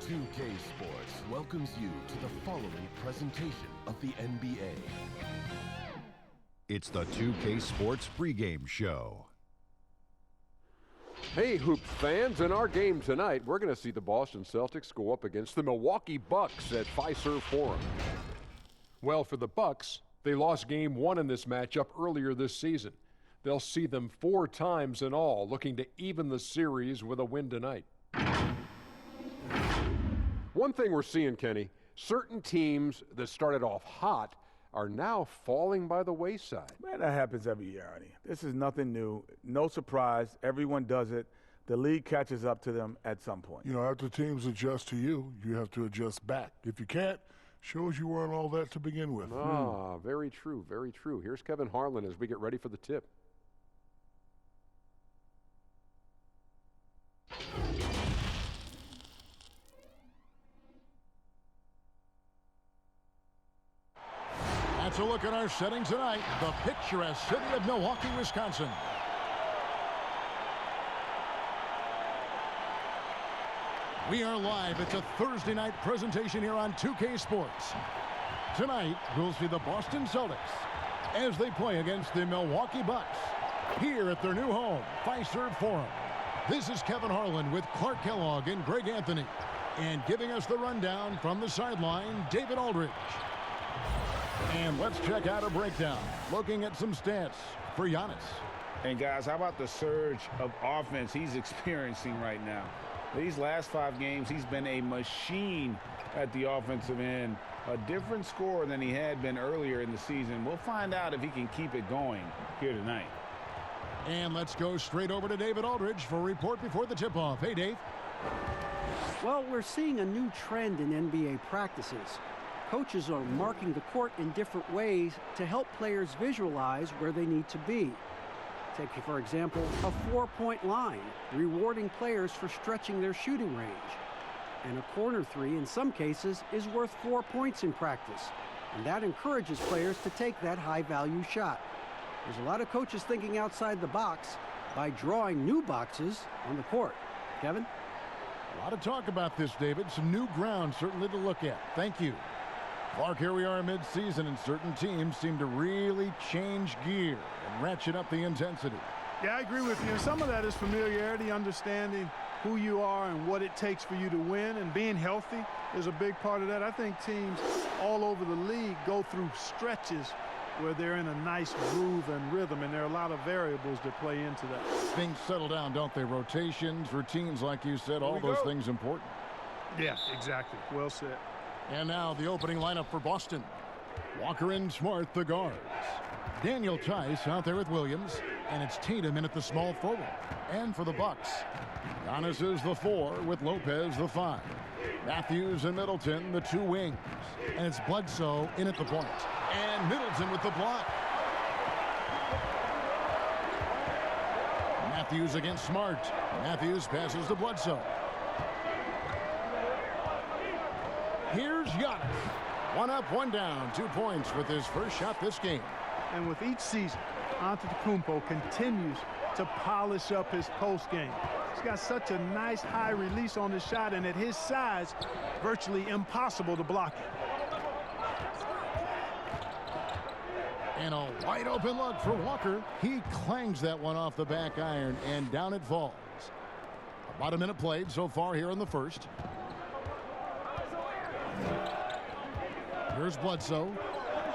2K Sports welcomes you to the following presentation of the NBA. It's the 2K Sports pregame show. Hey, Hoops fans, in our game tonight, we're going to see the Boston Celtics go up against the Milwaukee Bucks at Fiserv Forum. Well, for the Bucks, they lost Game 1 in this matchup earlier this season. They'll see them 4 times in all, looking to even the series with a win tonight. One thing we're seeing, Kenny, certain teams that started off hot are now falling by the wayside. Man, that happens every year, Arnie. This is nothing new. No surprise. Everyone does it. The league catches up to them at some point. You know, after teams adjust to you, you have to adjust back. If you can't, shows you weren't all that to begin with. Very true, very true. Here's Kevin Harlan as we get ready for the tip. That's a look at our setting tonight, the picturesque city of Milwaukee, Wisconsin. We are live. It's a Thursday night presentation here on 2K Sports. Tonight, we'll see the Boston Celtics as they play against the Milwaukee Bucks here at their new home, Fiserv Forum. This is Kevin Harlan with Clark Kellogg and Greg Anthony. And giving us the rundown from the sideline, David Aldridge. And let's check out a breakdown, looking at some stats for Giannis. And guys, how about the surge of offense he's experiencing right now? These last 5 games, he's been a machine at the offensive end. A different scorer than he had been earlier in the season. We'll find out if he can keep it going here tonight. And let's go straight over to David Aldridge for a report before the tip-off. Hey, Dave. Well, we're seeing a new trend in NBA practices. Coaches are marking the court in different ways to help players visualize where they need to be. Take, for example, a 4-point line, rewarding players for stretching their shooting range. And a corner 3, in some cases, is worth 4 points in practice. And that encourages players to take that high-value shot. There's a lot of coaches thinking outside the box by drawing new boxes on the court. Kevin? A lot of talk about this, David. Some new ground certainly to look at. Thank you. Clark, here we are mid-season, and certain teams seem to really change gear and ratchet up the intensity. Yeah, I agree with you. Some of that is familiarity, understanding who you are and what it takes for you to win, and being healthy is a big part of that. I think teams all over the league go through stretches where they're in a nice groove and rhythm, and there are a lot of variables that play into that. Things settle down, don't they? Rotations, routines, like you said, all those things important. Yeah, exactly. Well said. And now the opening lineup for Boston. Walker and Smart, the guards. Daniel Tice out there with Williams. And it's Tatum in at the small forward. And for the Bucks, Giannis is the 4 with Lopez the 5. Matthews and Middleton, the 2 wings. And it's Bledsoe in at the point. And Middleton with the block. Matthews against Smart. Matthews passes to Bledsoe. Here's Giannis. 1 up, 1 down, 2 points with his first shot this game. And with each season, Antetokounmpo continues to polish up his post game. He's got such a nice high release on his shot, and at his size, virtually impossible to block it. And a wide open look for Walker. He clangs that one off the back iron, and down it falls. About a minute played so far here in the first. Here's Bledsoe.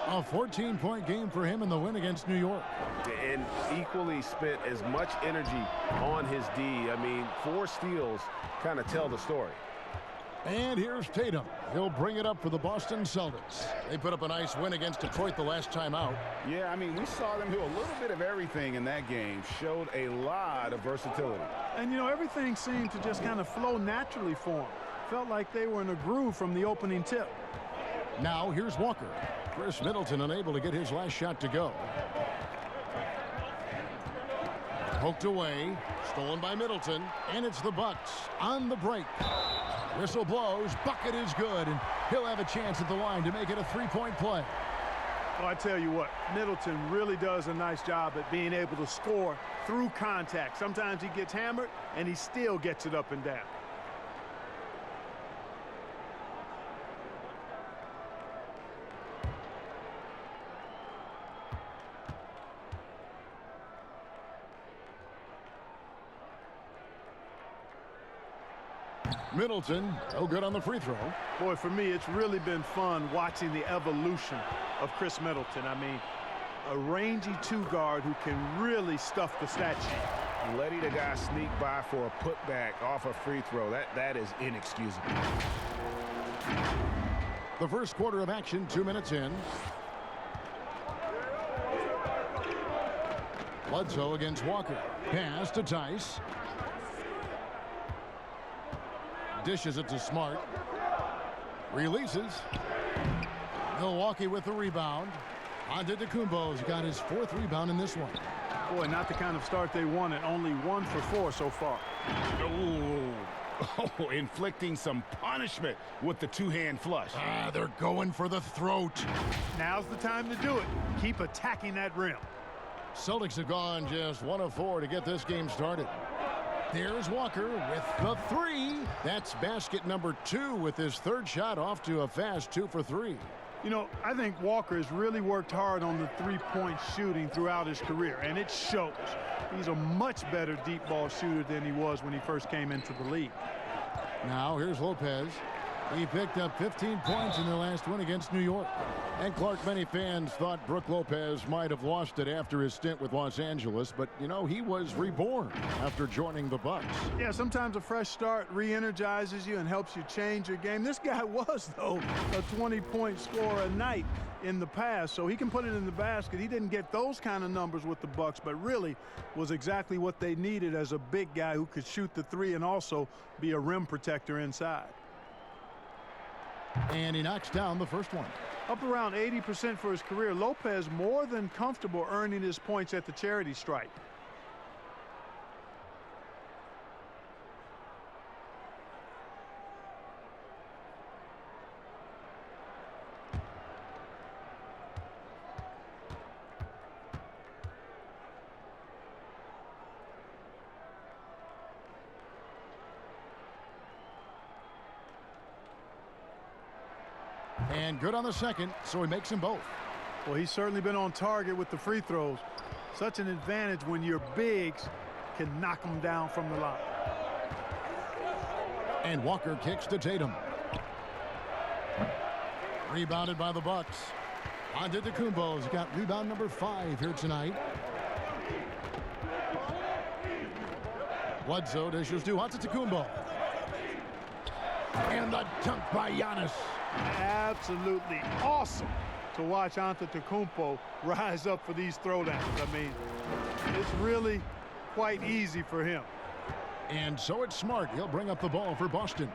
A 14-point game for him in the win against New York. And equally spent as much energy on his D. I mean, 4 steals kind of tell the story. And here's Tatum. He'll bring it up for the Boston Celtics. They put up a nice win against Detroit the last time out. Yeah, I mean, we saw them do a little bit of everything in that game. Showed a lot of versatility. And, you know, everything seemed to just kind of flow naturally for them. Felt like they were in a groove from the opening tip. Now here's Walker. Chris Middleton unable to get his last shot to go. Poked away, stolen by Middleton, and it's the Bucks on the break. Whistle blows, bucket is good, and he'll have a chance at the line to make it a 3-point play. Well, I tell you what, Middleton really does a nice job at being able to score through contact. Sometimes he gets hammered, and he still gets it up and down. Middleton, no good on the free throw. Boy, for me, it's really been fun watching the evolution of Chris Middleton. I mean, a rangy two-guard who can really stuff the stat sheet. Letting a guy sneak by for a putback off a free throw, that is inexcusable. The first quarter of action, 2 minutes in. Bledsoe against Walker. Pass to Tice. Dishes it to Smart. Releases. Milwaukee with the rebound. Antetokounmpo's got his 4th rebound in this one. Boy, not the kind of start they wanted. Only 1 for 4 so far. Oh, inflicting some punishment with the two-hand flush. They're going for the throat. Now's the time to do it. Keep attacking that rim. Celtics have gone just 1 of 4 to get this game started. There's Walker with the 3. That's basket number 2 with his 3rd shot off to a fast 2 for 3. You know, I think Walker has really worked hard on the three-point shooting throughout his career, and it shows. He's a much better deep ball shooter than he was when he first came into the league. Now here's Lopez. He picked up 15 points in their last win against New York. And Clark, many fans thought Brook Lopez might have lost it after his stint with Los Angeles, but, you know, he was reborn after joining the Bucks. Yeah, sometimes a fresh start re-energizes you and helps you change your game. This guy was, though, a 20-point scorer a night in the past, so he can put it in the basket. He didn't get those kind of numbers with the Bucks, but really was exactly what they needed as a big guy who could shoot the 3 and also be a rim protector inside. And he knocks down the first one. Up around 80% for his career, Lopez more than comfortable earning his points at the charity stripe. And good on the second, so he makes them both. Well, he's certainly been on target with the free throws. Such an advantage when your bigs can knock them down from the line. And Walker kicks to Tatum. Rebounded by the Bucks. Antetokounmpo's got rebound number 5 here tonight. Bledsoe dishes to Antetokounmpo. And the dunk by Giannis. Absolutely awesome to watch Antetokounmpo rise up for these throwdowns. I mean, it's really quite easy for him. And so it's Smart. He'll bring up the ball for Boston.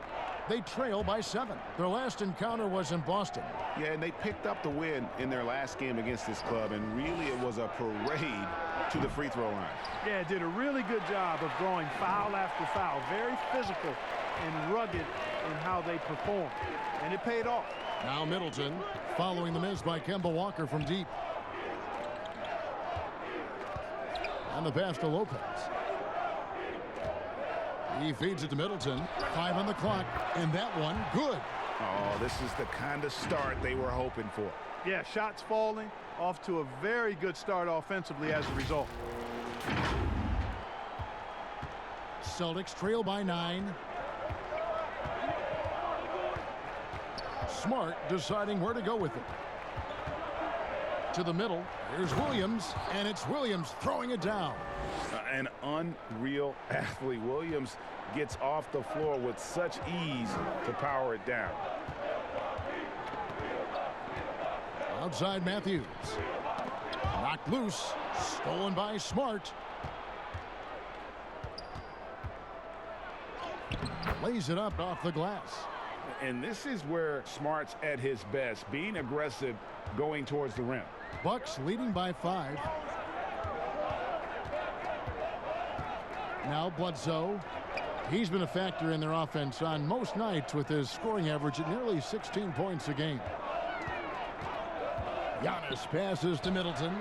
They trail by 7. Their last encounter was in Boston. Yeah, and they picked up the win in their last game against this club, and really it was a parade to the free throw line. Yeah, did a really good job of throwing foul after foul. Very physical and rugged in how they perform. And it paid off. Now Middleton following the miss by Kemba Walker from deep. And the pass to Lopez. He feeds it to Middleton. 5 on the clock. And that one, good. Oh, this is the kind of start they were hoping for. Yeah, shots falling. Off to a very good start offensively as a result. Celtics trail by 9. Smart deciding where to go with it. To the middle. Here's Williams, and it's Williams throwing it down. An unreal athlete. Williams gets off the floor with such ease to power it down. Outside Matthews. Knocked loose. Stolen by Smart. Lays it up off the glass. And this is where Smart's at his best, being aggressive, going towards the rim. Bucks leading by 5. Now Bledsoe. He's been a factor in their offense on most nights with his scoring average at nearly 16 points a game. Giannis passes to Middleton.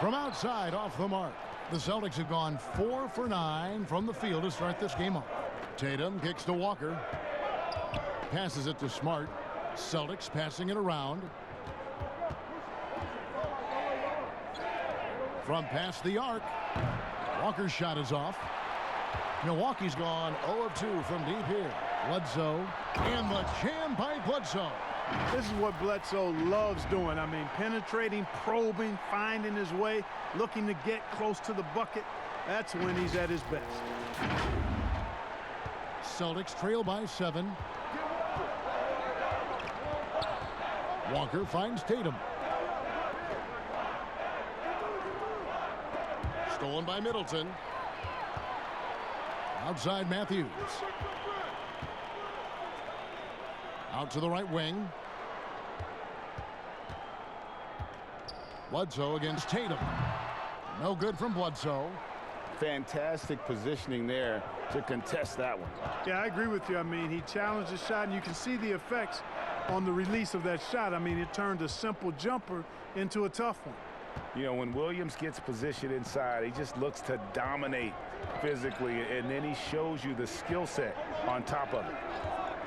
From outside, off the mark. The Celtics have gone 4 for 9 from the field to start this game off. Tatum kicks to Walker. Passes it to Smart. Celtics passing it around. From past the arc. Walker's shot is off. Milwaukee's gone 0 of 2 from deep here. Bledsoe, and the jam by Bledsoe. This is what Bledsoe loves doing. I mean, penetrating, probing, finding his way, looking to get close to the bucket. That's when he's at his best. Celtics trail by 7. Walker finds Tatum. Stolen by Middleton. Outside Matthews. Out to the right wing. Bledsoe against Tatum. No good from Bledsoe. Fantastic positioning there to contest that one. Yeah, I agree with you. I mean, he challenged the shot, and you can see the effects on the release of that shot. I mean, it turned a simple jumper into a tough one. You know, when Williams gets positioned inside, he just looks to dominate physically, and then he shows you the skill set on top of it.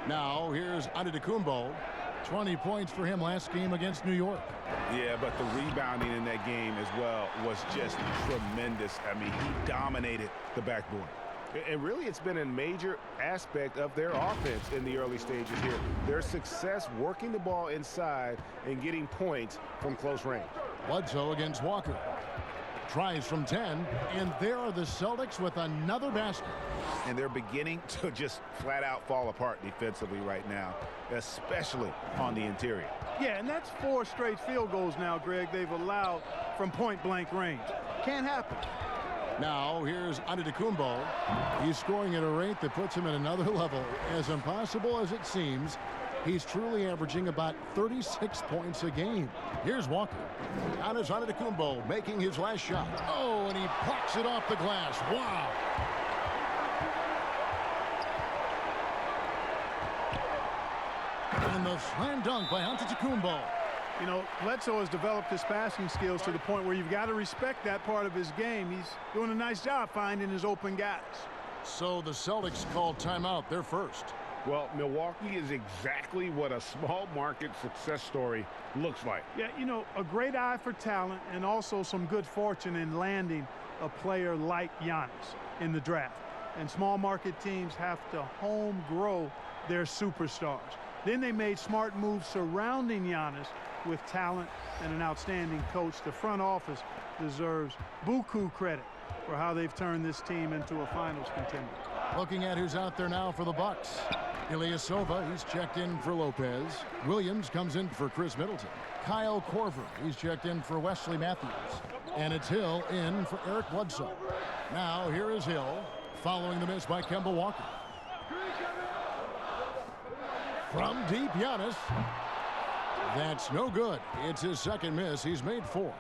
Now, here's Antetokounmpo. 20 points for him last game against New York. Yeah, but the rebounding in that game as well was just tremendous. I mean, he dominated the backboard. And really, it's been a major aspect of their offense in the early stages here. Their success working the ball inside and getting points from close range. Bledsoe against Walker. Tries from 10, and there are the Celtics with another basket. And they're beginning to just flat out fall apart defensively right now, especially on the interior. Yeah, and that's 4 straight field goals now, Greg, they've allowed from point-blank range. Can't happen. Now, here's Antetokounmpo. He's scoring at a rate that puts him at another level. As impossible as it seems, he's truly averaging about 36 points a game. Here's Walker. Giannis Antetokounmpo making his last shot. Oh, and he plucks it off the glass. Wow. And the slam dunk by Antetokounmpo. You know, Bledsoe has developed his passing skills to the point where you've got to respect that part of his game. He's doing a nice job finding his open guys. So the Celtics called timeout. They're first. Well, Milwaukee is exactly what a small market success story looks like. Yeah, you know, a great eye for talent and also some good fortune in landing a player like Giannis in the draft. And small market teams have to home grow their superstars. Then they made smart moves surrounding Giannis with talent and an outstanding coach. The front office deserves buku credit for how they've turned this team into a finals contender. Looking at who's out there now for the Bucks. Ilyasova, he's checked in for Lopez. Williams comes in for Chris Middleton. Kyle Korver, he's checked in for Wesley Matthews. And it's Hill in for Eric Bledsoe. Now here is Hill, following the miss by Kemba Walker. From deep, Giannis. That's no good. It's his second miss. He's made 4.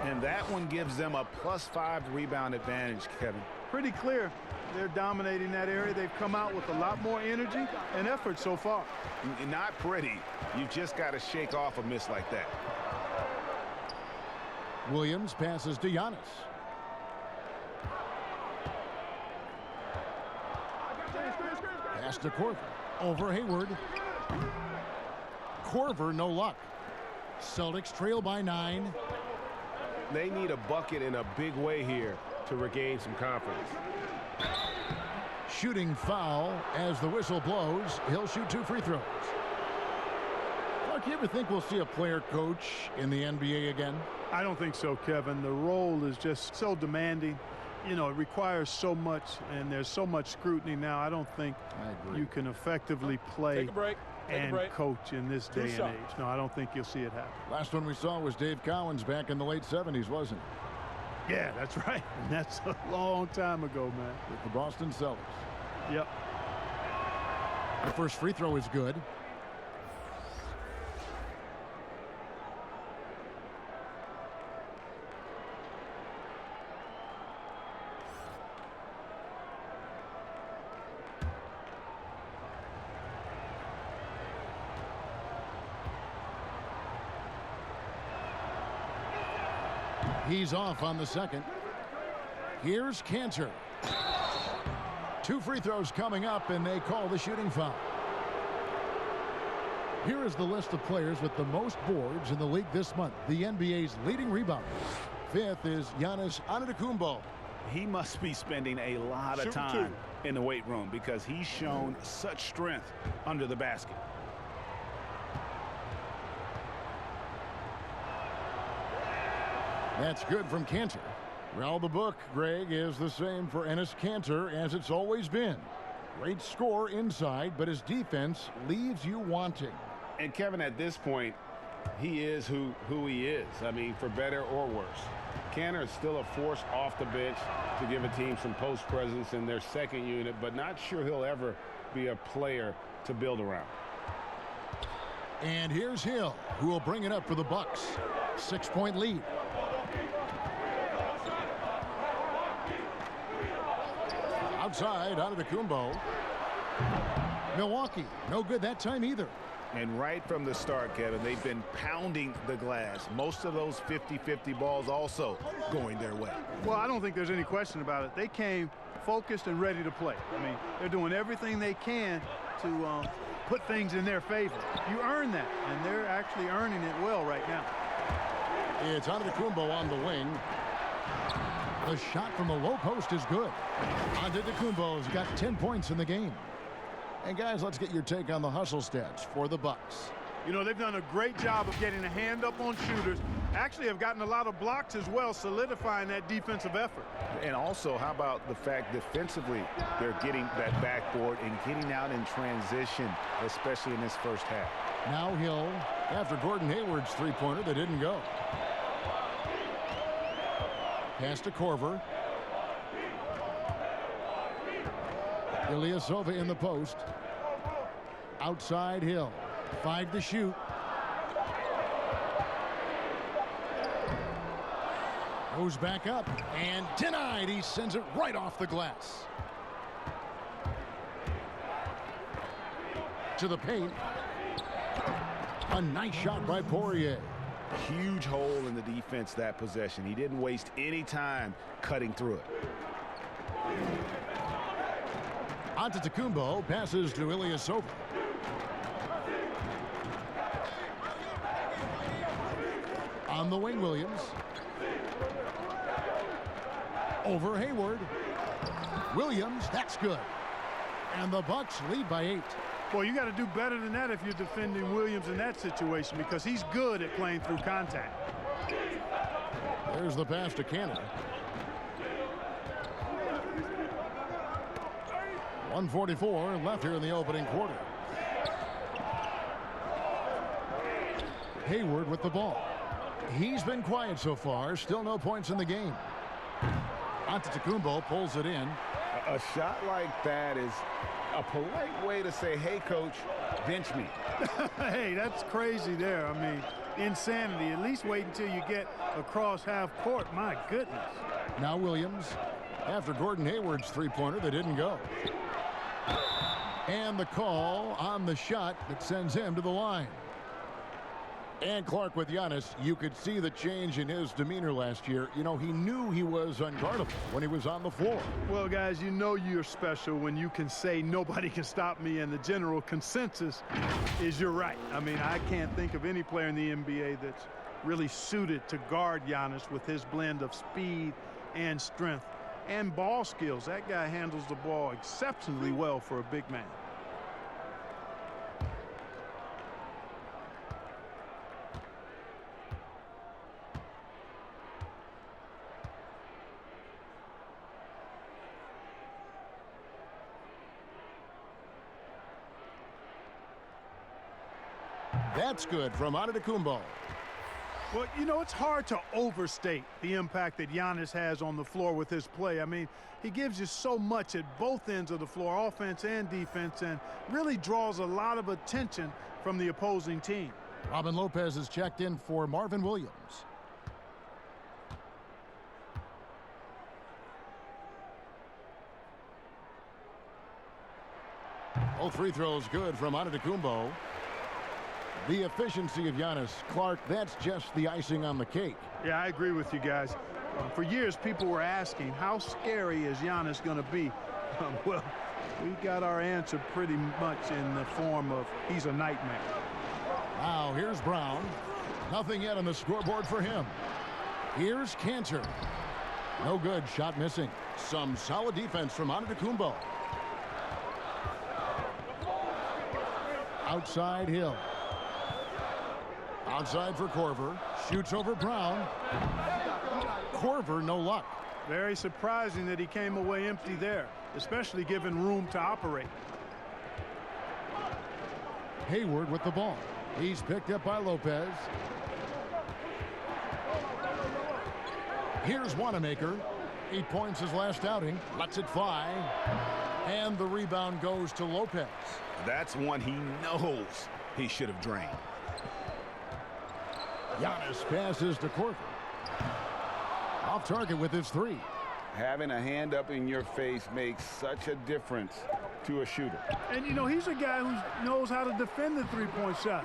And that one gives them a +5 rebound advantage, Kevin. Pretty clear. They're dominating that area. They've come out with a lot more energy and effort so far. Not pretty. You've just got to shake off a miss like that. Williams passes to Giannis. Pass to Korver. Over Hayward. Korver, no luck. Celtics trail by 9. They need a bucket in a big way here to regain some confidence. Shooting foul as the whistle blows. He'll shoot 2 free throws. Clark, you ever think we'll see a player coach in the NBA again? I don't think so, Kevin. The role is just so demanding. You know, it requires so much, and there's so much scrutiny now. I don't think you can effectively play Take a break. and coach in this day and age. No, I don't think you'll see it happen. Last one we saw was Dave Cowens back in the late 70s, wasn't it? Yeah, that's right. And that's a long time ago, man. With the Boston Celtics. Yep. The first free throw is good. He's off on the second. Here's Cantor. 2 free throws coming up, and they call the shooting foul. Here is the list of players with the most boards in the league this month. The NBA's leading rebounder. 5th is Giannis Antetokounmpo. He must be spending a lot of time in the weight room because he's shown such strength under the basket. That's good from Cantor. Well, the book, Greg, is the same for Enes Kanter as it's always been. Great score inside, but his defense leaves you wanting. And Kevin, at this point, he is who he is. I mean, for better or worse. Kanter is still a force off the bench to give a team some post presence in their second unit, but not sure he'll ever be a player to build around. And here's Hill, who will bring it up for the Bucks. 6-point lead. Outside, Antetokounmpo. Milwaukee, no good that time either. And right from the start, Kevin, they've been pounding the glass. Most of those 50-50 balls also going their way. Well, I don't think there's any question about it. They came focused and ready to play. I mean, they're doing everything they can to put things in their favor. You earn that, and they're actually earning it well right now. It's Antetokounmpo on the wing. The shot from the low post is good. Antetokounmpo's got 10 points in the game. And guys, let's get your take on the hustle stats for the Bucks. You know, they've done a great job of getting a hand up on shooters. Actually have gotten a lot of blocks as well, solidifying that defensive effort. And also, how about the fact defensively they're getting that backboard and getting out in transition, especially in this first half. Now Hill, after Gordon Hayward's three-pointer that didn't go. Pass to Korver. Ilyasova in the post. Outside Hill. 5 to shoot. Goes back up and denied. He sends it right off the glass. To the paint. A nice shot by Poirier. Huge hole in the defense that possession. He didn't waste any time cutting through it. Antetokounmpo passes to Ilyasova. On the wing, Williams. Over Hayward. Williams, that's good. And the Bucks lead by 8. Well, you got to do better than that if you're defending Williams in that situation, because he's good at playing through contact. There's the pass to Canada. 1:44 left here in the opening quarter. Hayward with the ball. He's been quiet so far. Still no points in the game. Antetokounmpo pulls it in. A shot like that is a polite way to say, hey, coach, bench me. Hey, that's crazy there. I mean, insanity. At least wait until you get across half court. My goodness. Now Williams, after Gordon Hayward's three-pointer that didn't go. And the call on the shot that sends him to the line. And Clark, with Giannis, you could see the change in his demeanor last year. You know, he knew he was unguardable when he was on the floor. Well, guys, you know you're special when you can say nobody can stop me, and the general consensus is you're right. I mean, I can't think of any player in the NBA that's really suited to guard Giannis with his blend of speed and strength and ball skills. That guy handles the ball exceptionally well for a big man. That's good from Antetokounmpo. Well, you know, it's hard to overstate the impact that Giannis has on the floor with his play. I mean, he gives you so much at both ends of the floor, offense and defense, and really draws a lot of attention from the opposing team. Robin Lopez is checked in for Marvin Williams. Both free throws good from Antetokounmpo. The efficiency of Giannis. Clark, that's just the icing on the cake. Yeah, I agree with you guys. For years, people were asking, how scary is Giannis going to be? Well, we got our answer pretty much in the form of he's a nightmare. Now, here's Brown. Nothing yet on the scoreboard for him. Here's Cantor. No good. Shot missing. Some solid defense from Antetokounmpo. Outside Hill. Outside for Korver. Shoots over Brown. Korver, no luck. Very surprising that he came away empty there, especially given room to operate. Hayward with the ball. He's picked up by Lopez. Here's Wanamaker. 8 points his last outing. Lets it fly. And the rebound goes to Lopez. That's one he knows he should have drained. Giannis passes to Korver. Off target with his three. Having a hand up in your face makes such a difference to a shooter. And, you know, he's a guy who knows how to defend the three-point shot.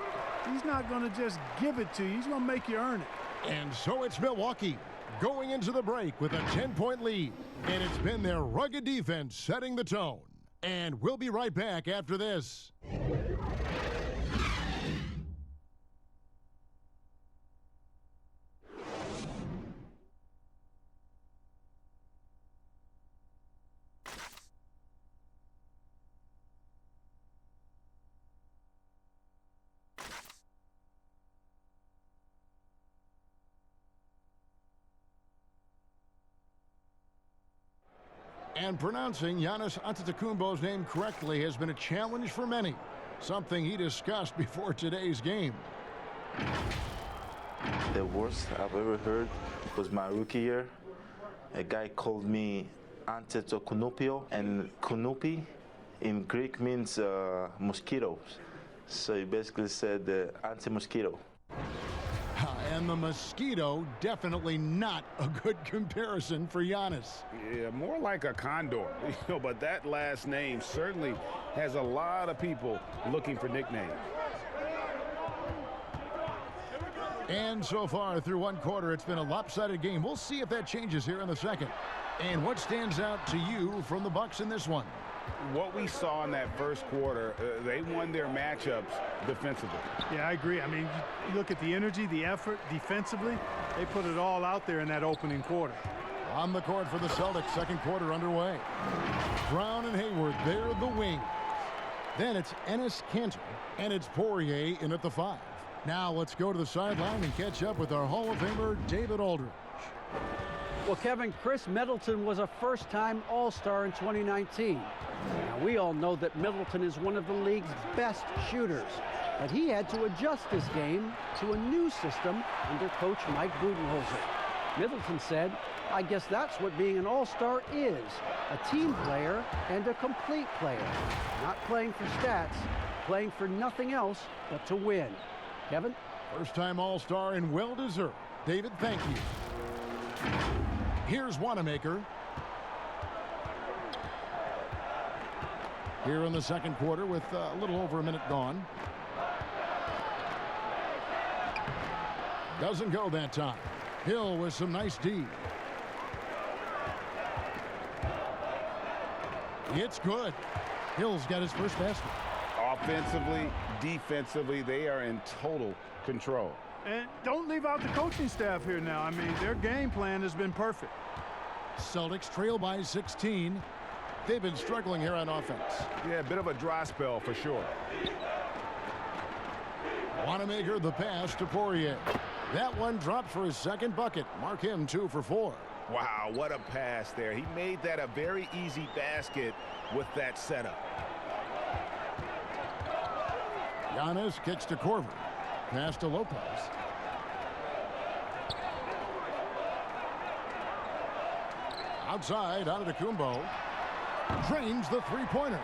He's not going to just give it to you. He's going to make you earn it. And so it's Milwaukee going into the break with a 10-point lead. And it's been their rugged defense setting the tone. And we'll be right back after this. And pronouncing Giannis Antetokounmpo's name correctly has been a challenge for many, something he discussed before today's game. The worst I've ever heard was my rookie year. A guy called me Antetokounmpo, and Kunupi in Greek means mosquitoes. So he basically said anti-mosquito. And the mosquito, definitely not a good comparison for Giannis. Yeah, more like a condor. But that last name certainly has a lot of people looking for nicknames. And so far through one quarter, it's been a lopsided game. We'll see if that changes here in the second. And what stands out to you from the Bucks in this one? What we saw in that first quarter, they won their matchups defensively. Yeah, I agree. I mean, you look at the energy, the effort defensively, they put it all out there in that opening quarter. On the court for the Celtics, second quarter underway. Brown and Hayward, they're the wings. Then it's Enes Kanter, and it's Poirier in at the 5. Now let's go to the sideline and catch up with our Hall of Famer, David Aldridge. Well, Kevin, Chris Middleton was a first-time All-Star in 2019. Now, we all know that Middleton is one of the league's best shooters, but he had to adjust his game to a new system under coach Mike Budenholzer. Middleton said, "I guess that's what being an All-Star is, a team player and a complete player. Not playing for stats, playing for nothing else but to win." Kevin? First-time All-Star and well-deserved. David, thank you. Here's Wanamaker. Here in the second quarter with a little over a minute gone. Doesn't go that time. Hill with some nice D. It's good. Hill's got his first basket. Offensively, defensively, they are in total control. And don't leave out the coaching staff here now. I mean, their game plan has been perfect. Celtics trail by 16. They've been struggling here on offense. Yeah, a bit of a dry spell for sure. Wanamaker the pass to Poirier. That one dropped for his second bucket. Mark him 2 for 4. Wow, what a pass there. He made that a very easy basket with that setup. Giannis kicks to Korver. Pass to Lopez. Outside, Antetokounmpo. Drains the three-pointer.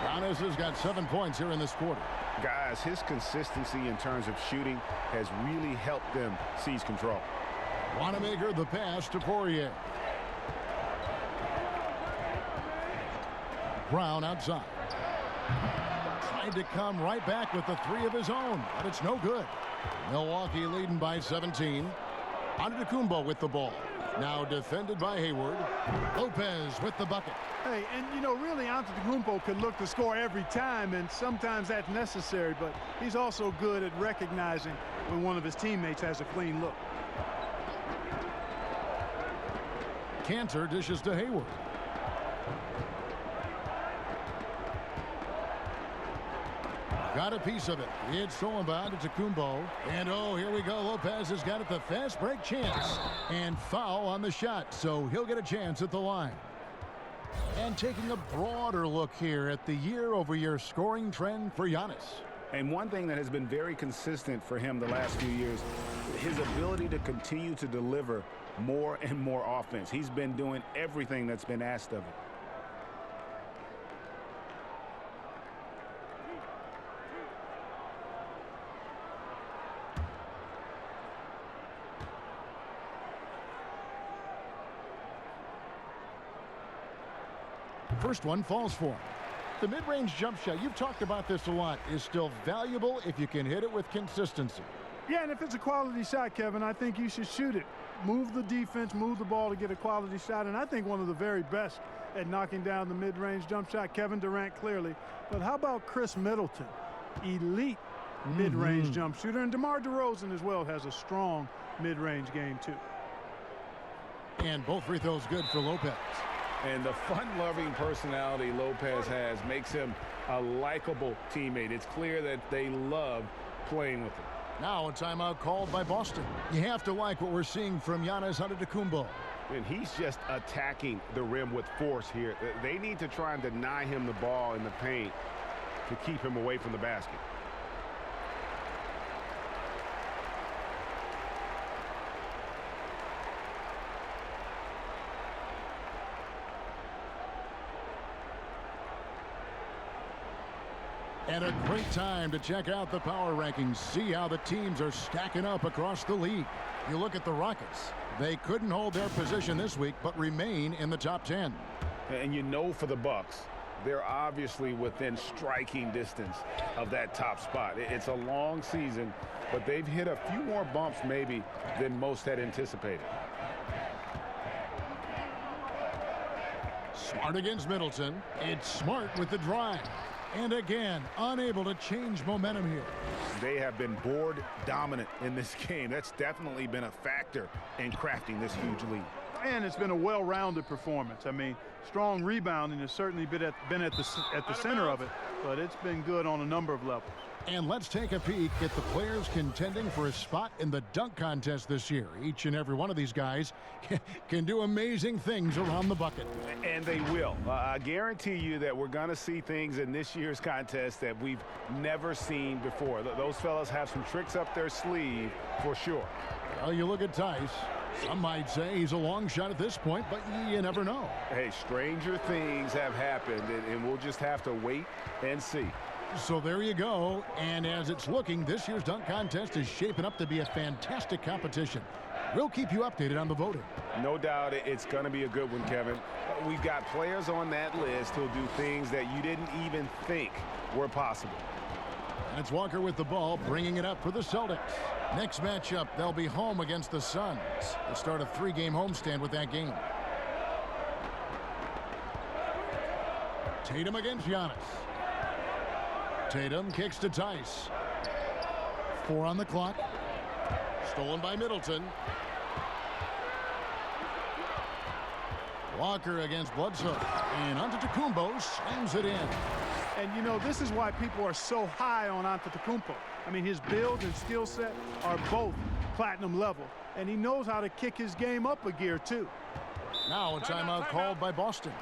Giannis has got 7 points here in this quarter. Guys, his consistency in terms of shooting has really helped them seize control. Wanamaker the pass to Poirier. Brown outside. Tried to come right back with the 3 of his own, but it's no good. Milwaukee leading by 17. Antetokounmpo with the ball. Now defended by Hayward. Lopez with the bucket. Hey, and you know, really, Antetokounmpo could look to score every time, and sometimes that's necessary, but he's also good at recognizing when one of his teammates has a clean look. Kanter dishes to Hayward. Got a piece of it. It's stolen by Antetokounmpo. And oh, here we go. Lopez has got it. The fast break chance. And foul on the shot. So he'll get a chance at the line. And taking a broader look here at the year-over-year scoring trend for Giannis. And one thing that has been very consistent for him the last few years, his ability to continue to deliver more and more offense. He's been doing everything that's been asked of him. First one falls for him. The mid-range jump shot, you've talked about this a lot, is still valuable if you can hit it with consistency. Yeah, and if it's a quality shot, Kevin, I think you should shoot it. Move the defense, move the ball to get a quality shot, and I think one of the very best at knocking down the mid-range jump shot, Kevin Durant clearly. But how about Chris Middleton? Elite mid-range jump shooter, and DeMar DeRozan as well has a strong mid-range game too. And both free throws good for Lopez. And the fun-loving personality Lopez has makes him a likable teammate. It's clear that they love playing with him. Now a timeout called by Boston. You have to like what we're seeing from Giannis Antetokounmpo. And he's just attacking the rim with force here. They need to try and deny him the ball in the paint to keep him away from the basket. And a great time to check out the power rankings. See how the teams are stacking up across the league. You look at the Rockets. They couldn't hold their position this week, but remain in the top 10. And you know for the Bucks, they're obviously within striking distance of that top spot. It's a long season, but they've hit a few more bumps maybe than most had anticipated. Smart against Middleton. It's Smart with the drive. And again, unable to change momentum here. They have been board dominant in this game. That's definitely been a factor in crafting this huge lead. And it's been a well-rounded performance. I mean, strong rebounding has certainly been at the center of it, but it's been good on a number of levels. And let's take a peek at the players contending for a spot in the dunk contest this year. Each and every one of these guys can do amazing things around the bucket. And they will. I guarantee you that we're going to see things in this year's contest that we've never seen before. Those fellas have some tricks up their sleeve for sure. Well, you look at Tice. Some might say he's a long shot at this point, but you never know. Hey, stranger things have happened, and we'll just have to wait and see. So there you go. And as it's looking, this year's dunk contest is shaping up to be a fantastic competition. We'll keep you updated on the voting. No doubt it's going to be a good one, Kevin. We've got players on that list who'll do things that you didn't even think were possible. And it's Walker with the ball, bringing it up for the Celtics. Next matchup, they'll be home against the Suns. They'll start a 3-game homestand with that game. Tatum against Giannis. Tatum kicks to Tice. 4 on the clock. Stolen by Middleton. Walker against Bledsoe. And Antetokounmpo slams it in. And, you know, this is why people are so high on Antetokounmpo. I mean, his build and skill set are both platinum level. And he knows how to kick his game up a gear, too. Now a timeout called by Boston.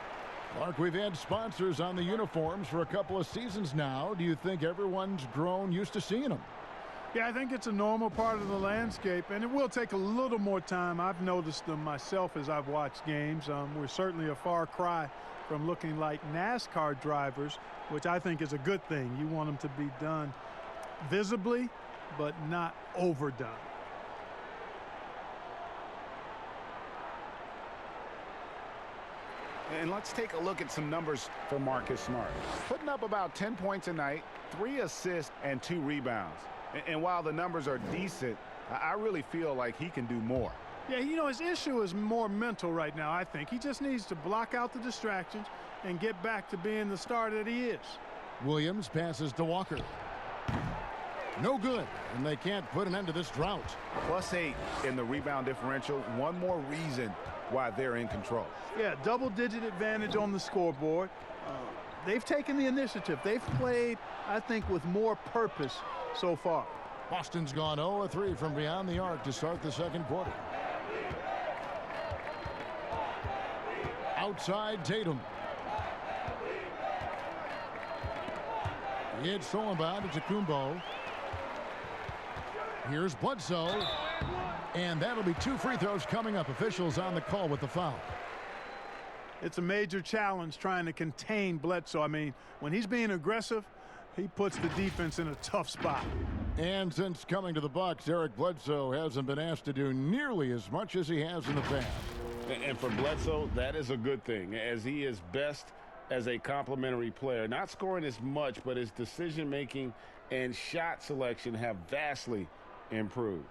Clark, we've had sponsors on the uniforms for a couple of seasons now. Do you think everyone's grown used to seeing them? Yeah, I think it's a normal part of the landscape, and it will take a little more time. I've noticed them myself as I've watched games. We're certainly a far cry from looking like NASCAR drivers, which I think is a good thing. You want them to be done visibly, but not overdone. And let's take a look at some numbers for Marcus Smart. Putting up about 10 points a night, 3 assists, and 2 rebounds. And while the numbers are decent, I really feel like he can do more. Yeah, you know, his issue is more mental right now, I think. He just needs to block out the distractions and get back to being the star that he is. Williams passes to Walker. No good, and they can't put an end to this drought. +8 in the rebound differential. One more reason why they're in control. Yeah, double-digit advantage on the scoreboard. they've taken the initiative. They've played, I think, with more purpose so far. Boston's gone 0-3 from beyond the arc to start the second quarter. Outside Tatum. It's thrown by to Kumbo. Here's Bledsoe. And that'll be 2 free throws coming up. Officials on the call with the foul. It's a major challenge trying to contain Bledsoe. I mean, when he's being aggressive, he puts the defense in a tough spot. And since coming to the Bucks, Eric Bledsoe hasn't been asked to do nearly as much as he has in the past. And for Bledsoe, that is a good thing, as he is best as a complementary player. Not scoring as much, but his decision-making and shot selection have vastly improved.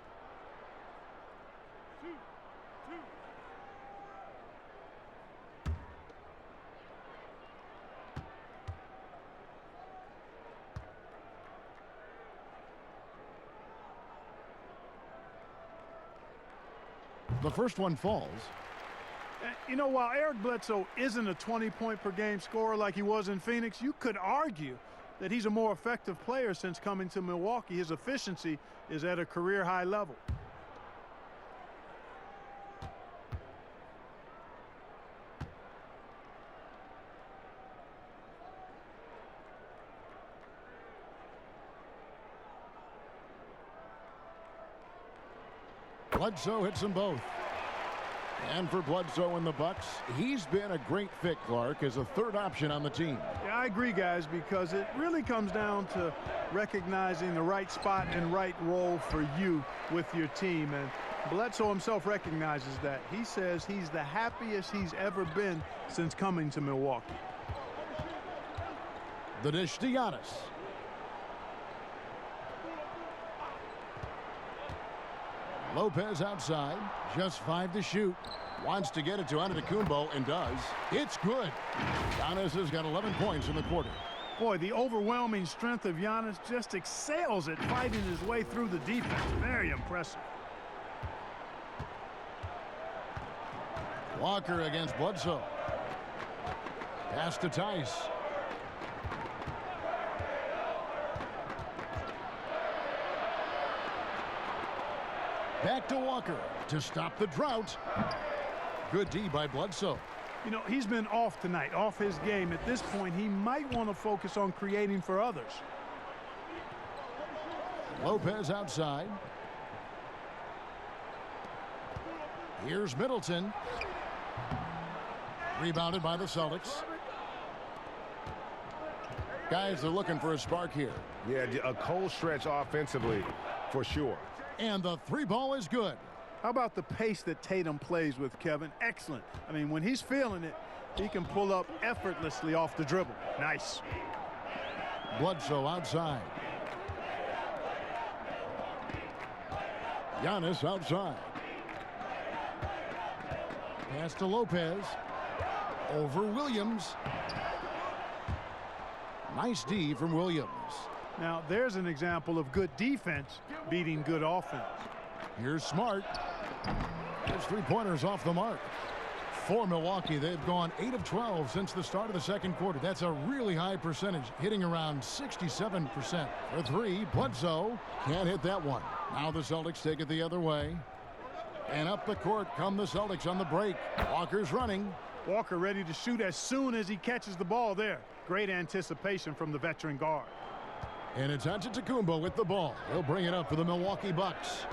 The first one falls. You know, while Eric Bledsoe isn't a 20-point-per-game scorer like he was in Phoenix, you could argue that he's a more effective player since coming to Milwaukee. His efficiency is at a career-high level. Bledsoe hits them both. And for Bledsoe and the Bucks, he's been a great fit, Clark, as a third option on the team. Yeah, I agree, guys, because it really comes down to recognizing the right spot and right role for you with your team. And Bledsoe himself recognizes that. He says he's the happiest he's ever been since coming to Milwaukee. The dish to Giannis. Lopez outside, just 5 to shoot. Wants to get it to Antetokounmpo and does. It's good. Giannis has got 11 points in the quarter. Boy, the overwhelming strength of Giannis just excels at fighting his way through the defense. Very impressive. Walker against Bledsoe. Pass to Tice. Back to Walker to stop the drought. Good D by Bledsoe. You know, he's been off tonight, off his game. At this point, he might want to focus on creating for others. Lopez outside. Here's Middleton. Rebounded by the Celtics. Guys are looking for a spark here. Yeah, a cold stretch offensively for sure. And the 3 ball is good. How about the pace that Tatum plays with, Kevin? Excellent. I mean, when he's feeling it, he can pull up effortlessly off the dribble. Nice. Bledsoe outside. Giannis outside. Pass to Lopez. Over Williams. Nice D from Williams. Now, there's an example of good defense beating good offense. Here's Smart. There's 3-pointers off the mark. For Milwaukee, they've gone 8 of 12 since the start of the second quarter. That's a really high percentage, hitting around 67%. For 3, Bledsoe can't hit that one. Now the Celtics take it the other way. And up the court come the Celtics on the break. Walker's running. Walker ready to shoot as soon as he catches the ball there. Great anticipation from the veteran guard. And it's Antetokounmpo with the ball. He'll bring it up for the Milwaukee Bucks.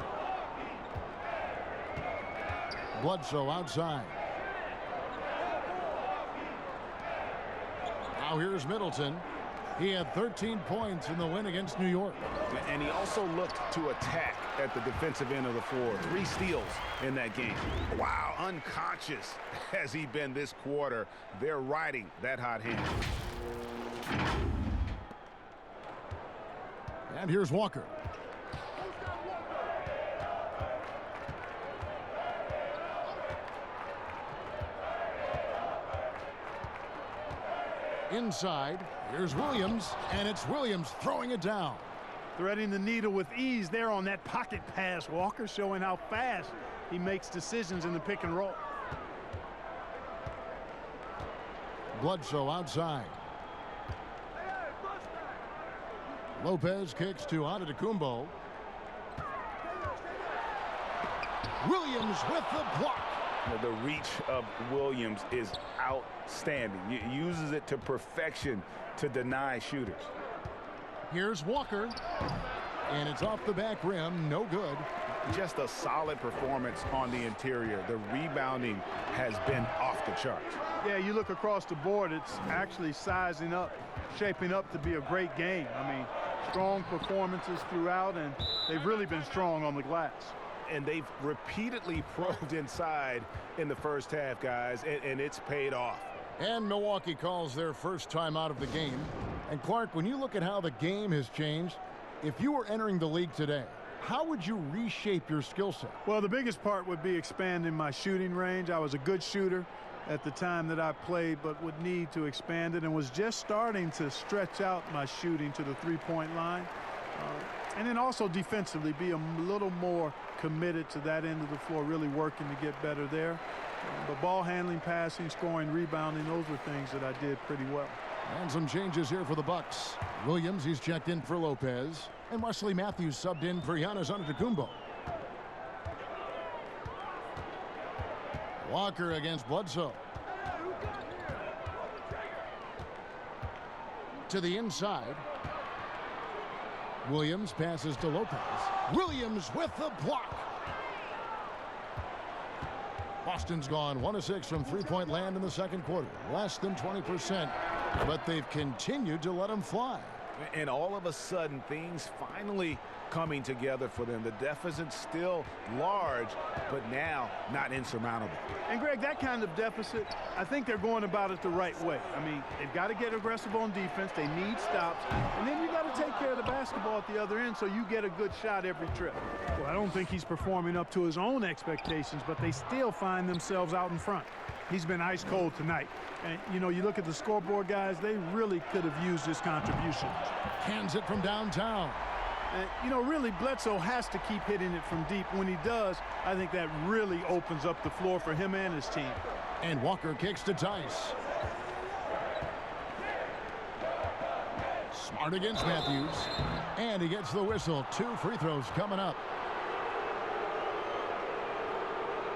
Bledsoe outside. Now here's Middleton. He had 13 points in the win against New York. And he also looked to attack at the defensive end of the floor. 3 steals in that game. Wow, unconscious has he been this quarter. They're riding that hot hand. And here's Walker. Inside, here's Williams, and it's Williams throwing it down. Threading the needle with ease there on that pocket pass. Walker showing how fast he makes decisions in the pick and roll. Bledsoe outside. Lopez kicks to Antetokounmpo. Williams with the block. The reach of Williams is outstanding. He uses it to perfection to deny shooters. Here's Walker. And it's off the back rim. No good. Just a solid performance on the interior. The rebounding has been off the charts. Yeah, you look across the board, it's actually sizing up, shaping up to be a great game. I mean, strong performances throughout, and they've really been strong on the glass. And they've repeatedly probed inside in the first half, guys, and it's paid off. And Milwaukee calls their first time out of the game. And Clark, when you look at how the game has changed, if you were entering the league today, how would you reshape your skill set? Well, the biggest part would be expanding my shooting range. I was a good shooter at the time that I played, but would need to expand it, and was just starting to stretch out my shooting to the three-point line. And then also defensively be a little more committed to that end of the floor, really working to get better there. But ball handling, passing, scoring, rebounding, those were things that I did pretty well. And some changes here for the Bucks. Williams, he's checked in for Lopez. And Wesley Matthews subbed in for Giannis Antetokounmpo. Walker against Bledsoe. To the inside. Williams passes to Lopez. Williams with the block. Boston's gone 1 of 6 from three-point land in the second quarter. Less than 20%, but they've continued to let them fly. And all of a sudden, things finally coming together for them. The deficit's still large, but now not insurmountable. And, Greg, that kind of deficit, I think they're going about it the right way. I mean, they've got to get aggressive on defense. They need stops. And then you got to take care of the basketball at the other end so you get a good shot every trip. Well, I don't think he's performing up to his own expectations, but they still find themselves out in front. He's been ice cold tonight. And, you know, you look at the scoreboard, guys, they really could have used his contribution. Hands it from downtown. And, you know, really, Bledsoe has to keep hitting it from deep. When he does, I think that really opens up the floor for him and his team. And Walker kicks to Tice. Smart against Matthews. And he gets the whistle. 2 free throws coming up.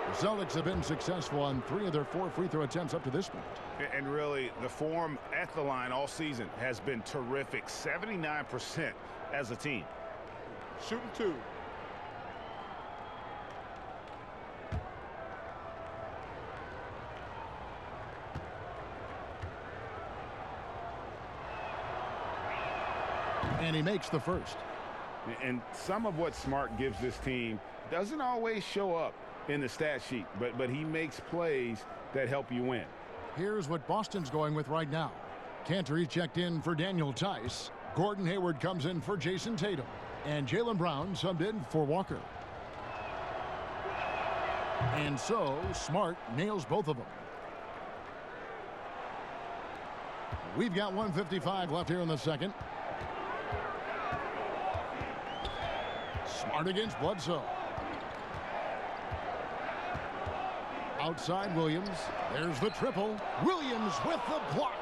The Celtics have been successful on 3 of their 4 free throw attempts up to this point. And really, the form at the line all season has been terrific. 79% as a team. Shooting 2. And he makes the first. And some of what Smart gives this team doesn't always show up in the stat sheet, but he makes plays that help you win. Here's what Boston's going with right now. Cantor checked in for Daniel Tice. Gordon Hayward comes in for Jason Tatum. And Jaylen Brown subbed in for Walker. And so, Smart nails both of them. We've got 1:55 left here in the second. Smart against Bledsoe. Outside Williams. There's the triple. Williams with the block.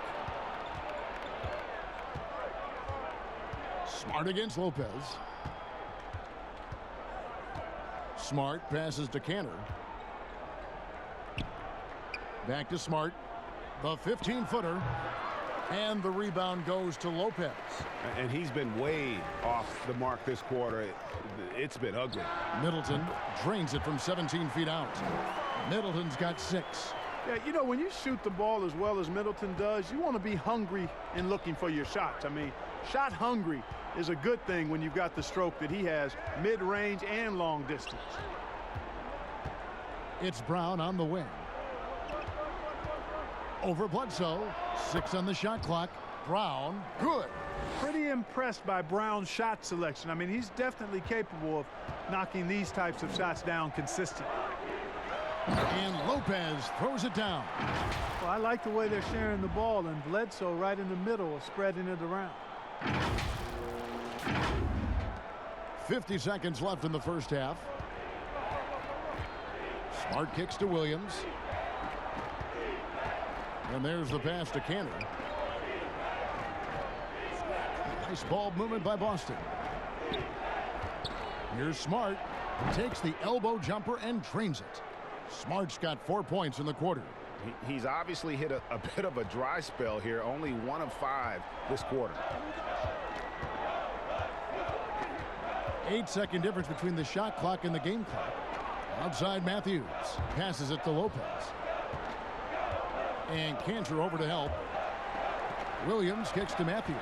Smart against Lopez. Smart passes to Cantor. Back to Smart. The 15-footer. And the rebound goes to Lopez. And he's been way off the mark this quarter. It's been ugly. Middleton drains it from 17 feet out. Middleton's got 6. Yeah, you know, when you shoot the ball as well as Middleton does, you want to be hungry in looking for your shots. I mean, shot hungry is a good thing when you've got the stroke that he has, mid-range and long distance. It's Brown on the wing. Over Bledsoe. 6 on the shot clock. Brown, good. Pretty impressed by Brown's shot selection. I mean, he's definitely capable of knocking these types of shots down consistently. And Lopez throws it down. Well, I like the way they're sharing the ball, and Bledsoe right in the middle of spreading it around. 50 seconds left in the first half. Smart kicks to Williams. And there's the pass to Cantor. Nice ball movement by Boston. Here's Smart. Takes the elbow jumper and drains it. Smart's got 4 points in the quarter. He's obviously hit a bit of a dry spell here. Only 1 of 5 this quarter. 8-second difference between the shot clock and the game clock. Outside Matthews. Passes it to Lopez. And Cantor over to help. Williams kicks to Matthews.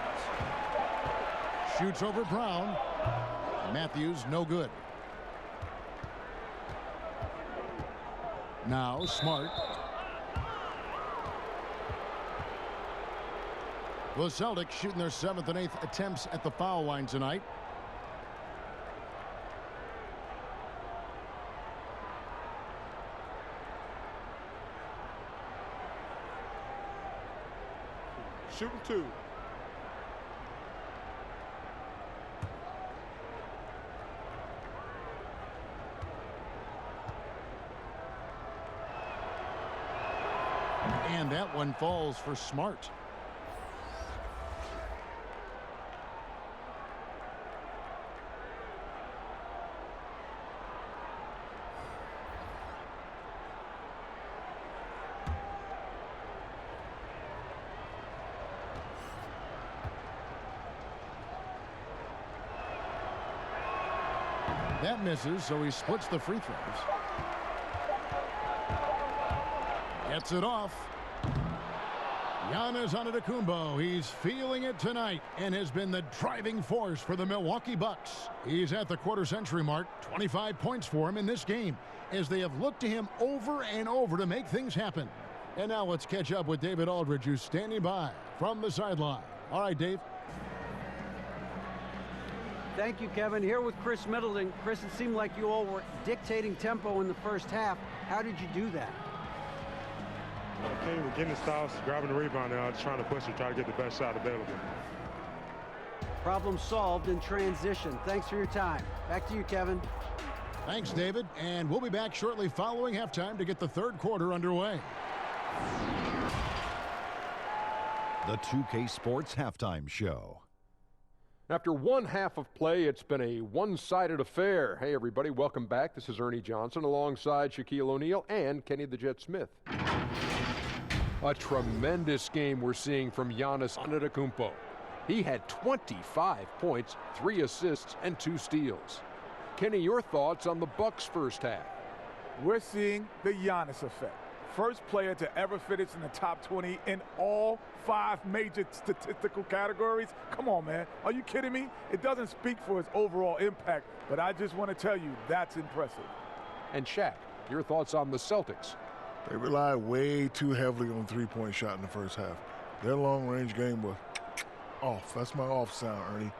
Shoots over Brown. Matthews no good. Now Smart. The Celtics shooting their 7th and 8th attempts at the foul line tonight. Shooting 2. And that one falls for Smart. That misses, so he splits the free throws. Gets it off. Giannis Antetokounmpo. He's feeling it tonight and has been the driving force for the Milwaukee Bucks. He's at the quarter-century mark. 25 points for him in this game as they have looked to him over and over to make things happen. And now let's catch up with David Aldridge, who's standing by from the sideline. All right, Dave. Thank you, Kevin. Here with Chris Middleton. Chris, it seemed like you all were dictating tempo in the first half. How did you do that? Okay, we're getting the stops, grabbing the rebound now, just trying to push it, try to get the best shot available. Problem solved in transition. Thanks for your time. Back to you, Kevin. Thanks, David. And we'll be back shortly following halftime to get the third quarter underway. The 2K Sports Halftime Show. After one half of play, it's been a one-sided affair. Hey, everybody, welcome back. This is Ernie Johnson alongside Shaquille O'Neal and Kenny the Jet Smith. A tremendous game we're seeing from Giannis Antetokounmpo. He had 25 points, 3 assists, and 2 steals. Kenny, your thoughts on the Bucks' first half? We're seeing the Giannis effect. First player to ever finish in the top 20 in all 5 major statistical categories. Come on, man. Are you kidding me? It doesn't speak for his overall impact, but I just want to tell you that's impressive. And Shaq, your thoughts on the Celtics? They relied way too heavily on three-point shot in the first half. Their long-range game was off. That's my off sound, Ernie.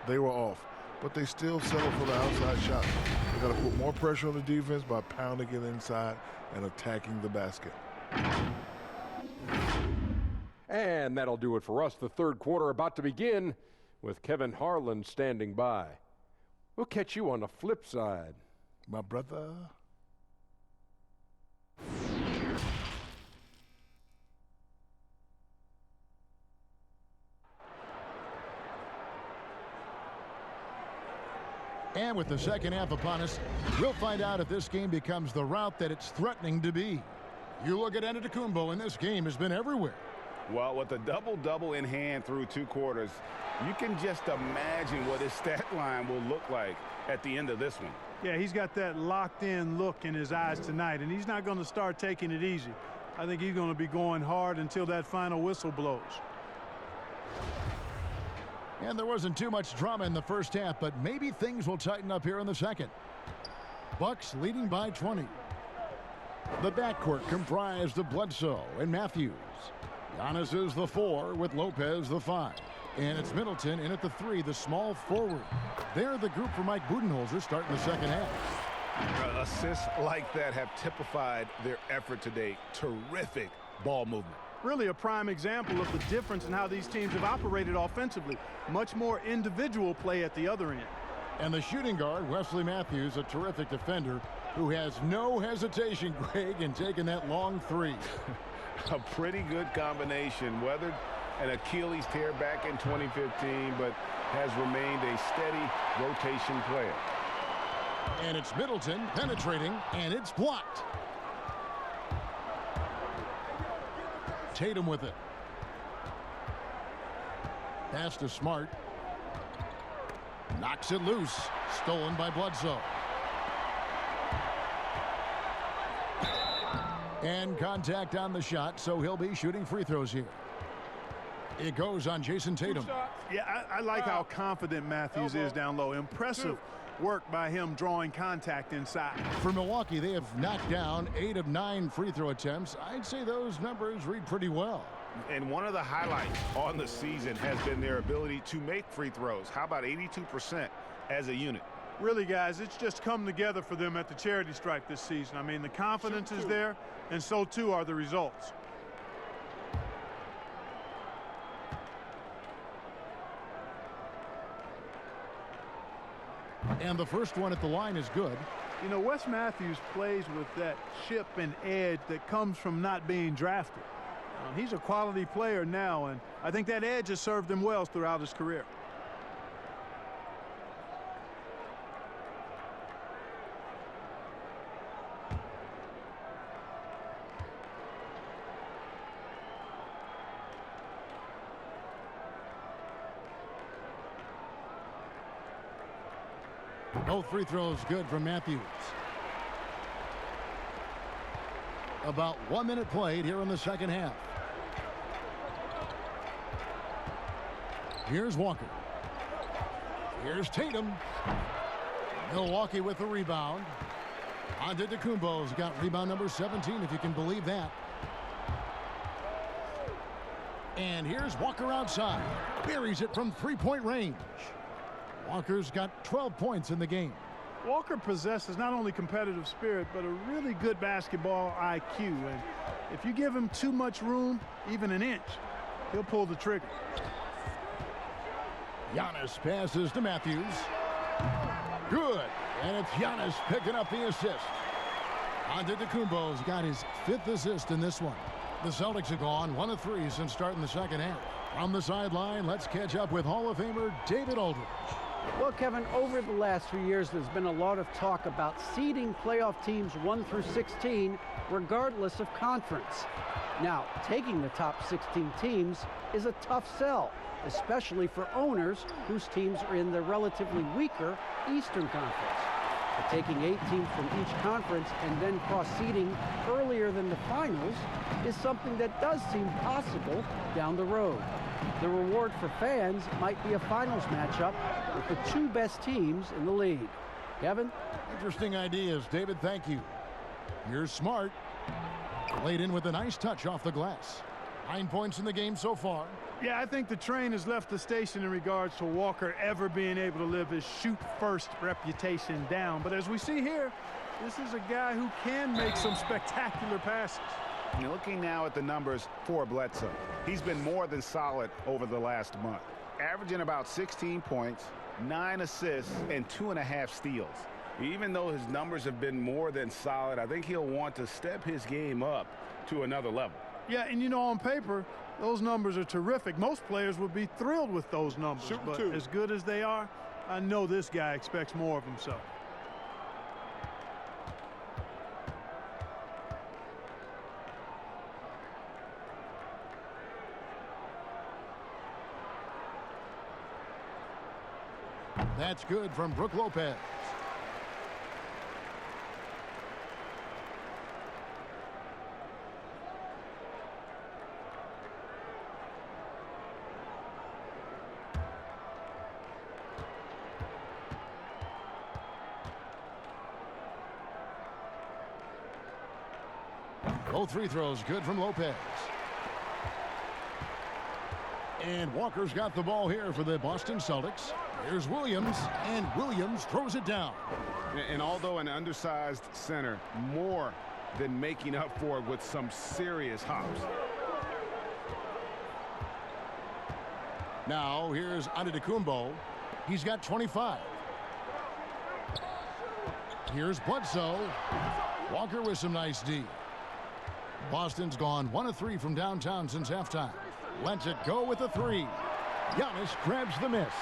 They were off, but they still settled for the outside shot. They got to put more pressure on the defense by pounding it inside and attacking the basket. And that'll do it for us. The third quarter about to begin with Kevin Harlan standing by. We'll catch you on the flip side. My brother. And with the second half upon us, we'll find out if this game becomes the route that it's threatening to be. You look at Antetokounmpo, and this game has been everywhere. Well, with a double-double in hand through 2 quarters, you can just imagine what his stat line will look like at the end of this one. Yeah, he's got that locked-in look in his eyes tonight, and he's not going to start taking it easy. I think he's going to be going hard until that final whistle blows. And there wasn't too much drama in the first half, but maybe things will tighten up here in the second. Bucks leading by 20. The backcourt comprised of Bledsoe and Matthews. Giannis is the 4 with Lopez the 5. And it's Middleton in at the 3, the small forward. They're the group for Mike Budenholzer starting the second half. Assists like that have typified their effort today. Terrific ball movement. Really a prime example of the difference in how these teams have operated offensively. Much more individual play at the other end. And the shooting guard, Wesley Matthews, a terrific defender who has no hesitation, Greg, in taking that long 3. A pretty good combination. Weathered an Achilles tear back in 2015, but has remained a steady rotation player. And it's Middleton penetrating, and it's blocked. Tatum with it. Pass to Smart. Knocks it loose. Stolen by Bledsoe. And contact on the shot, so he'll be shooting free throws here. It goes on Jason Tatum. Yeah, I like how confident Matthews is down low. Impressive work by him drawing contact inside. For Milwaukee, they have knocked down 8 of 9 free throw attempts. I'd say those numbers read pretty well. And one of the highlights on the season has been their ability to make free throws. How about 82% as a unit? Really, guys, it's just come together for them at the charity stripe this season. I mean, the confidence is there, and so too are the results. And the first one at the line is good. You know, Wes Matthews plays with that chip and edge that comes from not being drafted. He's a quality player now, and I think that edge has served him well throughout his career. Both free throws good from Matthews. About 1 minute played here in the second half. Here's Walker. Here's Tatum. Milwaukee with the rebound. Antetokounmpo's got rebound number 17, if you can believe that. And here's Walker outside. Buries it from three-point range. Walker's got 12 points in the game. Walker possesses not only competitive spirit, but a really good basketball IQ. And if you give him too much room, even an inch, he'll pull the trigger. Giannis passes to Matthews. Good. And it's Giannis picking up the assist. Antetokounmpo's got his 5th assist in this one. The Celtics have gone 1 of 3 since starting the second half. From the sideline, let's catch up with Hall of Famer David Aldridge. Well, Kevin, over the last few years, there's been a lot of talk about seeding playoff teams 1 through 16, regardless of conference. Now, taking the top 16 teams is a tough sell, especially for owners whose teams are in the relatively weaker Eastern Conference. But taking 8 teams from each conference and then cross-seeding earlier than the finals is something that does seem possible down the road. The reward for fans might be a finals matchup with the 2 best teams in the league. Kevin? Interesting ideas, David. Thank you. You're smart. Laid in with a nice touch off the glass. 9 points in the game so far. Yeah, I think the train has left the station in regards to Walker ever being able to live his shoot-first reputation down. But as we see here, this is a guy who can make some spectacular passes. You're looking now at the numbers for Bledsoe. He's been more than solid over the last month, averaging about 16 points, 9 assists, and 2.5 steals. Even though his numbers have been more than solid, I think he'll want to step his game up to another level. Yeah, and you know, on paper, those numbers are terrific. Most players would be thrilled with those numbers, but as good as they are, I know this guy expects more of himself. That's good from Brook Lopez. Both free throws good from Lopez. And Walker's got the ball here for the Boston Celtics. Here's Williams, and Williams throws it down. And although an undersized center, more than making up for it with some serious hops. Now here's Antetokounmpo. He's got 25. Here's Bledsoe. Walker with some nice D. Boston's gone 1 of 3 from downtown since halftime. Lets it go with a three. Giannis grabs the miss.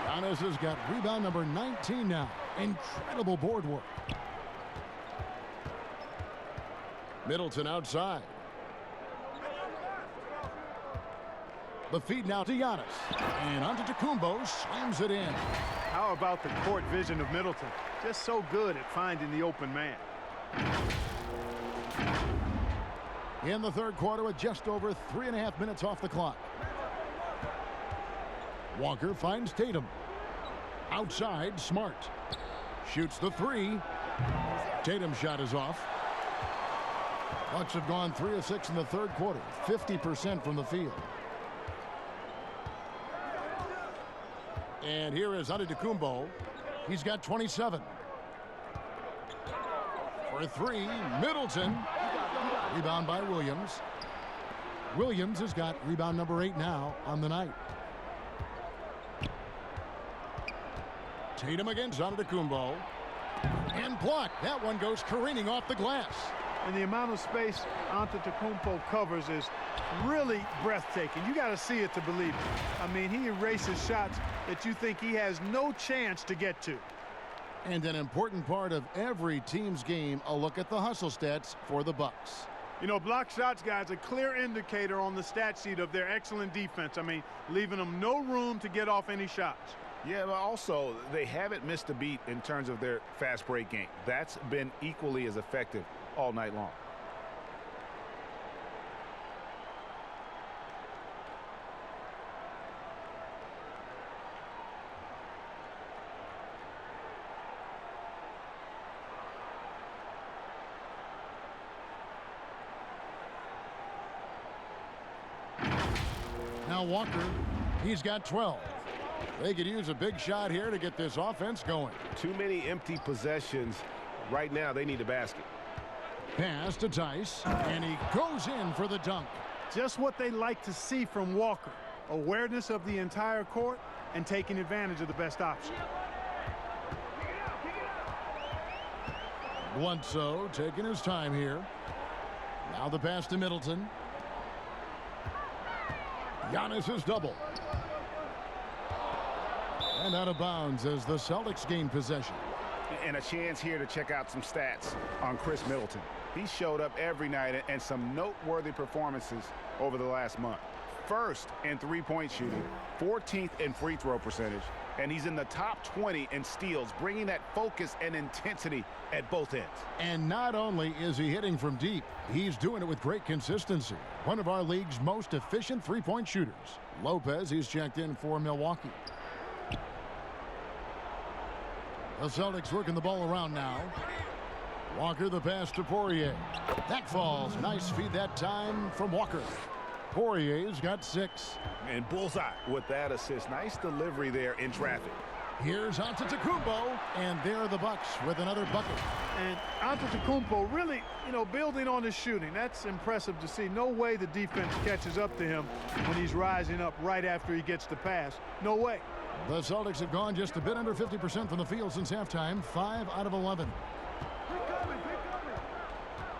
Giannis has got rebound number 19 now. Incredible board work. Middleton outside. The feed now to Giannis. And Antetokounmpo slams it in. How about the court vision of Middleton? Just so good at finding the open man. In the third quarter with just over 3.5 minutes off the clock. Walker finds Tatum. Outside, Smart. Shoots the three. Tatum's shot is off. Bucks have gone 3 of 6 in the third quarter. 50% from the field. And here is Antetokounmpo. He's got 27. For a three, Middleton. Rebound by Williams. Williams has got rebound number 8 now on the night. Tatum against Antetokounmpo. And blocked. That one goes careening off the glass. And the amount of space Antetokounmpo covers is really breathtaking. You got to see it to believe it. I mean, he erases shots that you think he has no chance to get to. And an important part of every team's game, a look at the hustle stats for the Bucks. You know, block shots, guys, a clear indicator on the stat sheet of their excellent defense. I mean, leaving them no room to get off any shots. Yeah, but also they haven't missed a beat in terms of their fast break game. That's been equally as effective all night long. Now Walker, he's got 12. They could use a big shot here to get this offense going. Too many empty possessions. Right now, they need a basket. Pass to Tice, and he goes in for the dunk. Just what they like to see from Walker. Awareness of the entire court and taking advantage of the best option. Bledsoe taking his time here. Now the pass to Middleton. Giannis is double. And out of bounds as the Celtics gain possession. And a chance here to check out some stats on Chris Middleton. He showed up every night and some noteworthy performances over the last month. First in three-point shooting, 14th in free throw percentage, and he's in the top 20 in steals, bringing that focus and intensity at both ends. And not only is he hitting from deep, he's doing it with great consistency. One of our league's most efficient three-point shooters. Lopez, he's checked in for Milwaukee. The Celtics working the ball around now. Walker the pass to Poirier. That falls. Nice feed that time from Walker. Poirier's got 6. And bullseye with that assist. Nice delivery there in traffic. Here's Antetokounmpo, and there are the Bucks with another bucket. And Antetokounmpo really, building on his shooting. That's impressive to see. No way the defense catches up to him when he's rising up right after he gets the pass. No way. The Celtics have gone just a bit under 50% from the field since halftime. 5 out of 11.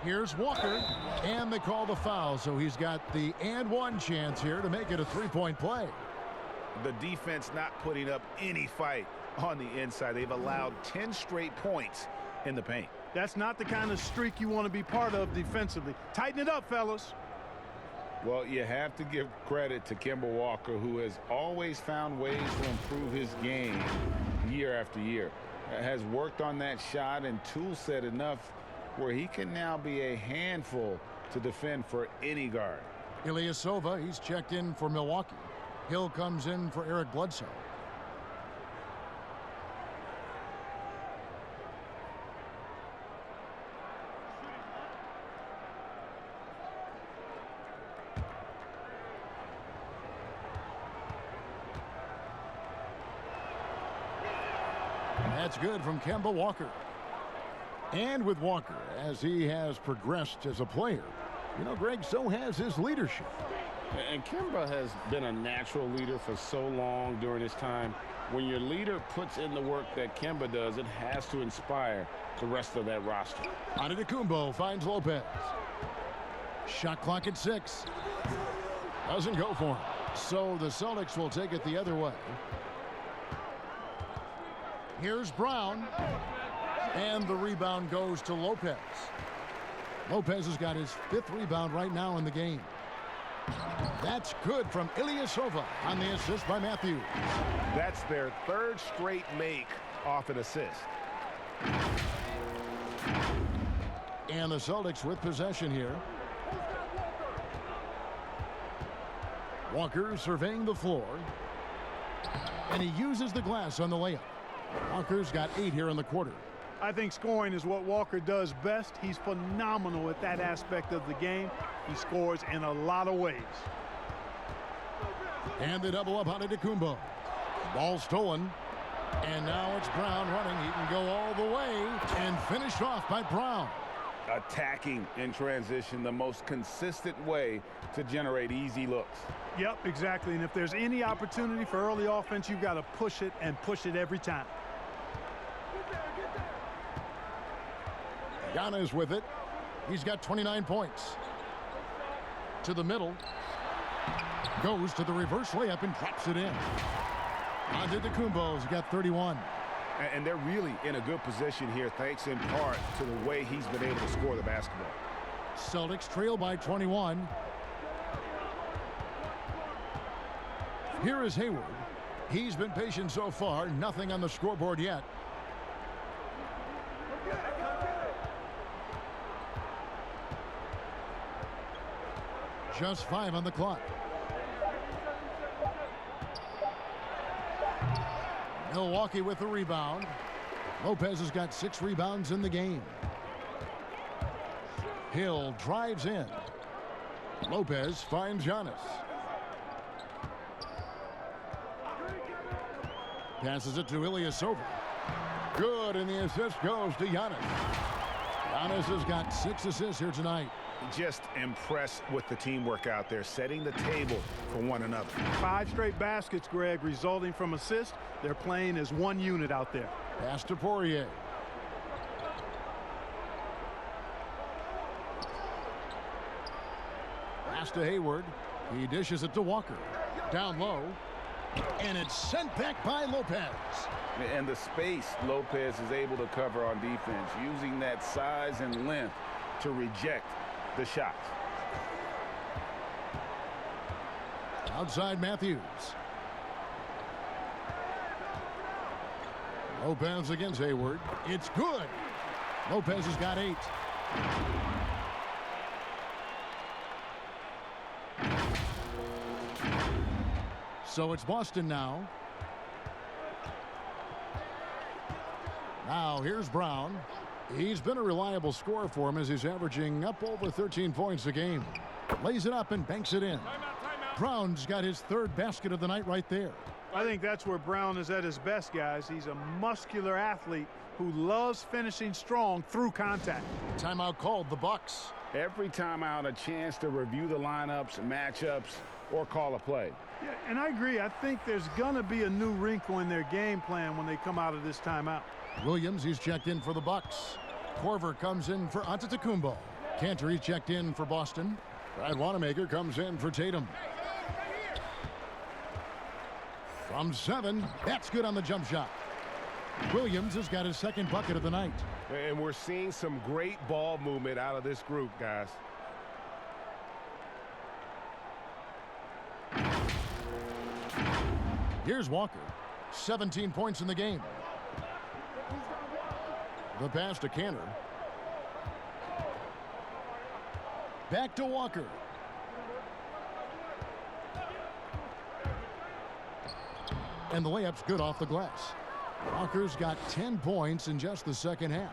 Here's Walker, and they call the foul, so he's got the and one chance here to make it a three-point play. The defense not putting up any fight on the inside. They've allowed 10 straight points in the paint. That's not the kind of streak you want to be part of defensively. Tighten it up, fellas. Well, you have to give credit to Kemba Walker, who has always found ways to improve his game year after year. Has worked on that shot and tool set enough where he can now be a handful to defend for any guard. Ilyasova, he's checked in for Milwaukee. Hill comes in for Eric Bledsoe. That's good from Kemba Walker. And with Walker, as he has progressed as a player, Greg, so has his leadership. And Kemba has been a natural leader for so long during his time. When your leader puts in the work that Kemba does, it has to inspire the rest of that roster. Antetokounmpo finds Lopez. Shot clock at 6. Doesn't go for him. So the Celtics will take it the other way. Here's Brown. And the rebound goes to Lopez. Lopez has got his 5th rebound right now in the game. That's good from Ilyasova on the assist by Matthews. That's their 3rd straight make off an assist. And the Celtics with possession here. Walker surveying the floor. And he uses the glass on the layup. Walker's got 8 here in the quarter. I think scoring is what Walker does best. He's phenomenal at that aspect of the game. He scores in a lot of ways. And they double up on Antetokounmpo. Ball stolen. And now it's Brown running. He can go all the way and finished off by Brown. Attacking in transition, the most consistent way to generate easy looks. Yep, exactly. And if there's any opportunity for early offense, you've got to push it and push it every time. Giannis with it. He's got 29 points. To the middle. Goes to the reverse layup and drops it in. Antetokounmpo's got 31. And they're really in a good position here, thanks in part to the way he's been able to score the basketball. Celtics trail by 21. Here is Hayward. He's been patient so far. Nothing on the scoreboard yet. Just 5 on the clock. Milwaukee with the rebound. Lopez has got 6 rebounds in the game. Hill drives in. Lopez finds Giannis. Passes it to Ilyasova. Good, and the assist goes to Giannis. Giannis has got 6 assists here tonight. Just impressed with the teamwork out there, setting the table for one another. 5 straight baskets, Greg, resulting from assists. They're playing as one unit out there. Pass to Poirier. Pass to Hayward. He dishes it to Walker. Down low. And it's sent back by Lopez. And the space Lopez is able to cover on defense, using that size and length to reject the shots. Outside Matthews. Lopez against Hayward. It's good. Lopez has got 8. So it's Boston now. Now here's Brown. He's been a reliable scorer for him as he's averaging up over 13 points a game. Lays it up and banks it in. Brown's got his 3rd basket of the night right there. I think that's where Brown is at his best, guys. He's a muscular athlete who loves finishing strong through contact. Timeout called, the Bucks. Every timeout, a chance to review the lineups, matchups, or call a play. Yeah, and I agree. I think there's going to be a new wrinkle in their game plan when they come out of this timeout. Williams, he's checked in for the Bucks. Korver comes in for Antetokounmpo. Cantor, he's checked in for Boston. Brad Wanamaker comes in for Tatum. From 7, that's good on the jump shot. Williams has got his 2nd bucket of the night. And we're seeing some great ball movement out of this group, guys. Here's Walker. 17 points in the game. The pass to Cantor. Back to Walker. And the layup's good off the glass. Walker's got 10 points in just the 2nd half.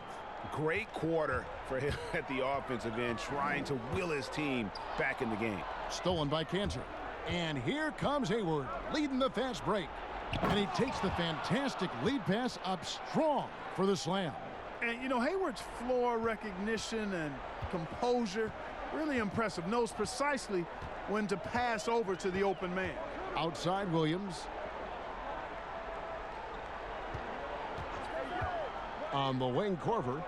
Great quarter for him at the offensive end, trying to will his team back in the game. Stolen by Cantor. And here comes Hayward, leading the fast break. And he takes the fantastic lead pass up strong for the slam. And, you know, Hayward's floor recognition and composure, really impressive. Knows precisely when to pass over to the open man. Outside Williams. On the wing, Korver.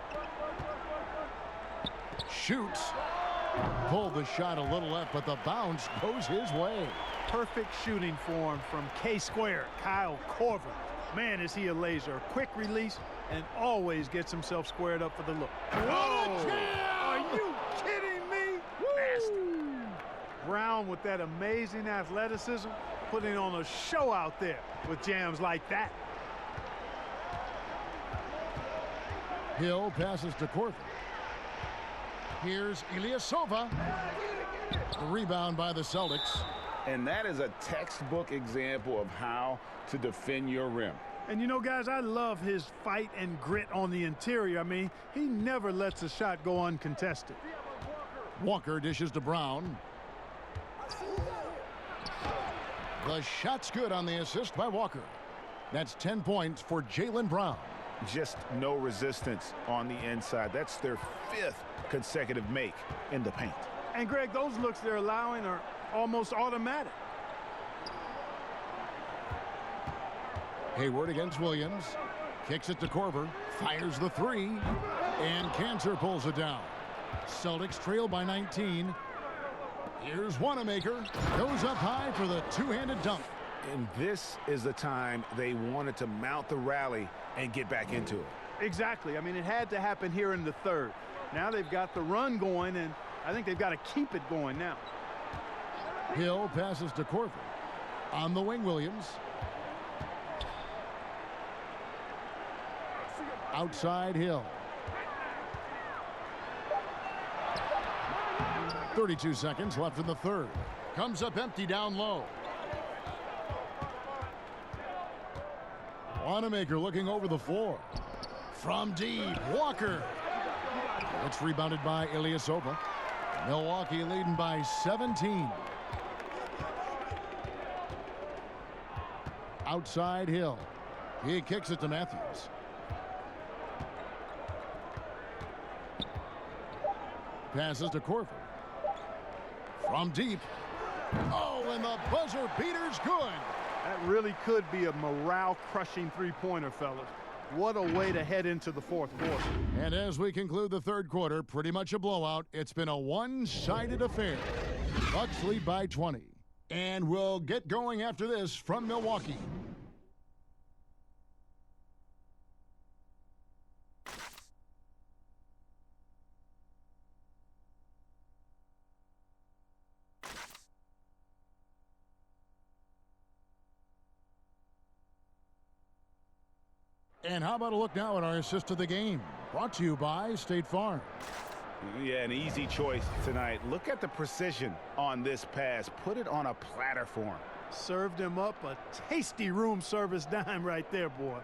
Shoots. Pulled the shot a little left, but the bounce goes his way. Perfect shooting form from K-Square, Kyle Korver. Man, is he a laser. Quick release and always gets himself squared up for the look. What a jam! Are you kidding me? Nasty. Brown with that amazing athleticism, putting on a show out there with jams like that. Hill passes to Korver. Here's Ilyasova. The rebound by the Celtics. And that is a textbook example of how to defend your rim. And you know, guys, I love his fight and grit on the interior. I mean, he never lets a shot go uncontested. Walker dishes to Brown. The shot's good on the assist by Walker. That's 10 points for Jaylen Brown. Just no resistance on the inside. That's their 5th consecutive make in the paint. And, Greg, those looks they're allowing are almost automatic. Hayward against Williams. Kicks it to Korver. Fires the 3. And Cantor pulls it down. Celtics trail by 19. Here's Wanamaker. Goes up high for the two-handed dunk. And this is the time they wanted to mount the rally and get back into it. Exactly. I mean, it had to happen here in the third. Now they've got the run going, and I think they've got to keep it going now. Hill passes to Korver. On the wing, Williams. Outside Hill. 32 seconds left in the third. Comes up empty down low. Wanamaker looking over the floor. From deep, Walker. It's rebounded by Ilyasova. Milwaukee leading by 17. Outside Hill. He kicks it to Matthews. Passes to Korver. From deep. Oh, and the buzzer beater's good. That really could be a morale-crushing three-pointer, fellas. What a way to head into the fourth quarter. And as we conclude the third quarter, pretty much a blowout. It's been a one-sided affair. Bucks lead by 20. And we'll get going after this from Milwaukee. And how about a look now at our assist of the game? Brought to you by State Farm. Yeah, an easy choice tonight. Look at the precision on this pass. Put it on a platter for him. Served him up a tasty room service dime right there, boy.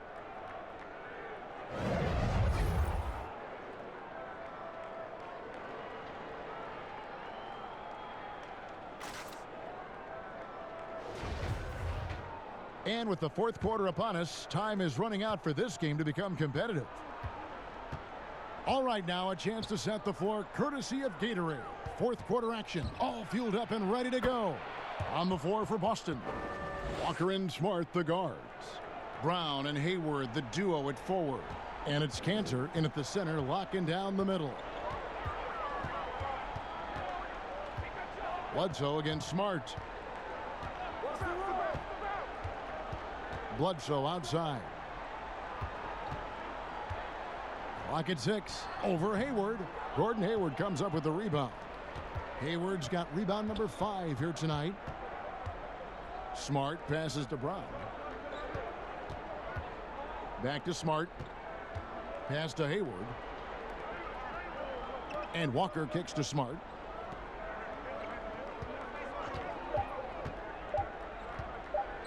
And with the fourth quarter upon us, time is running out for this game to become competitive. All right, now a chance to set the floor courtesy of Gatorade. Fourth quarter action, all fueled up and ready to go. On the floor for Boston. Walker and Smart, the guards. Brown and Hayward, the duo at forward. And it's Cantor in at the center, locking down the middle. Bledsoe against Smart. Bledsoe outside. Clock at 6. Over Hayward. Gordon Hayward comes up with the rebound. Hayward's got rebound number 5 here tonight. Smart passes to Brown. Back to Smart. Pass to Hayward. And Walker kicks to Smart.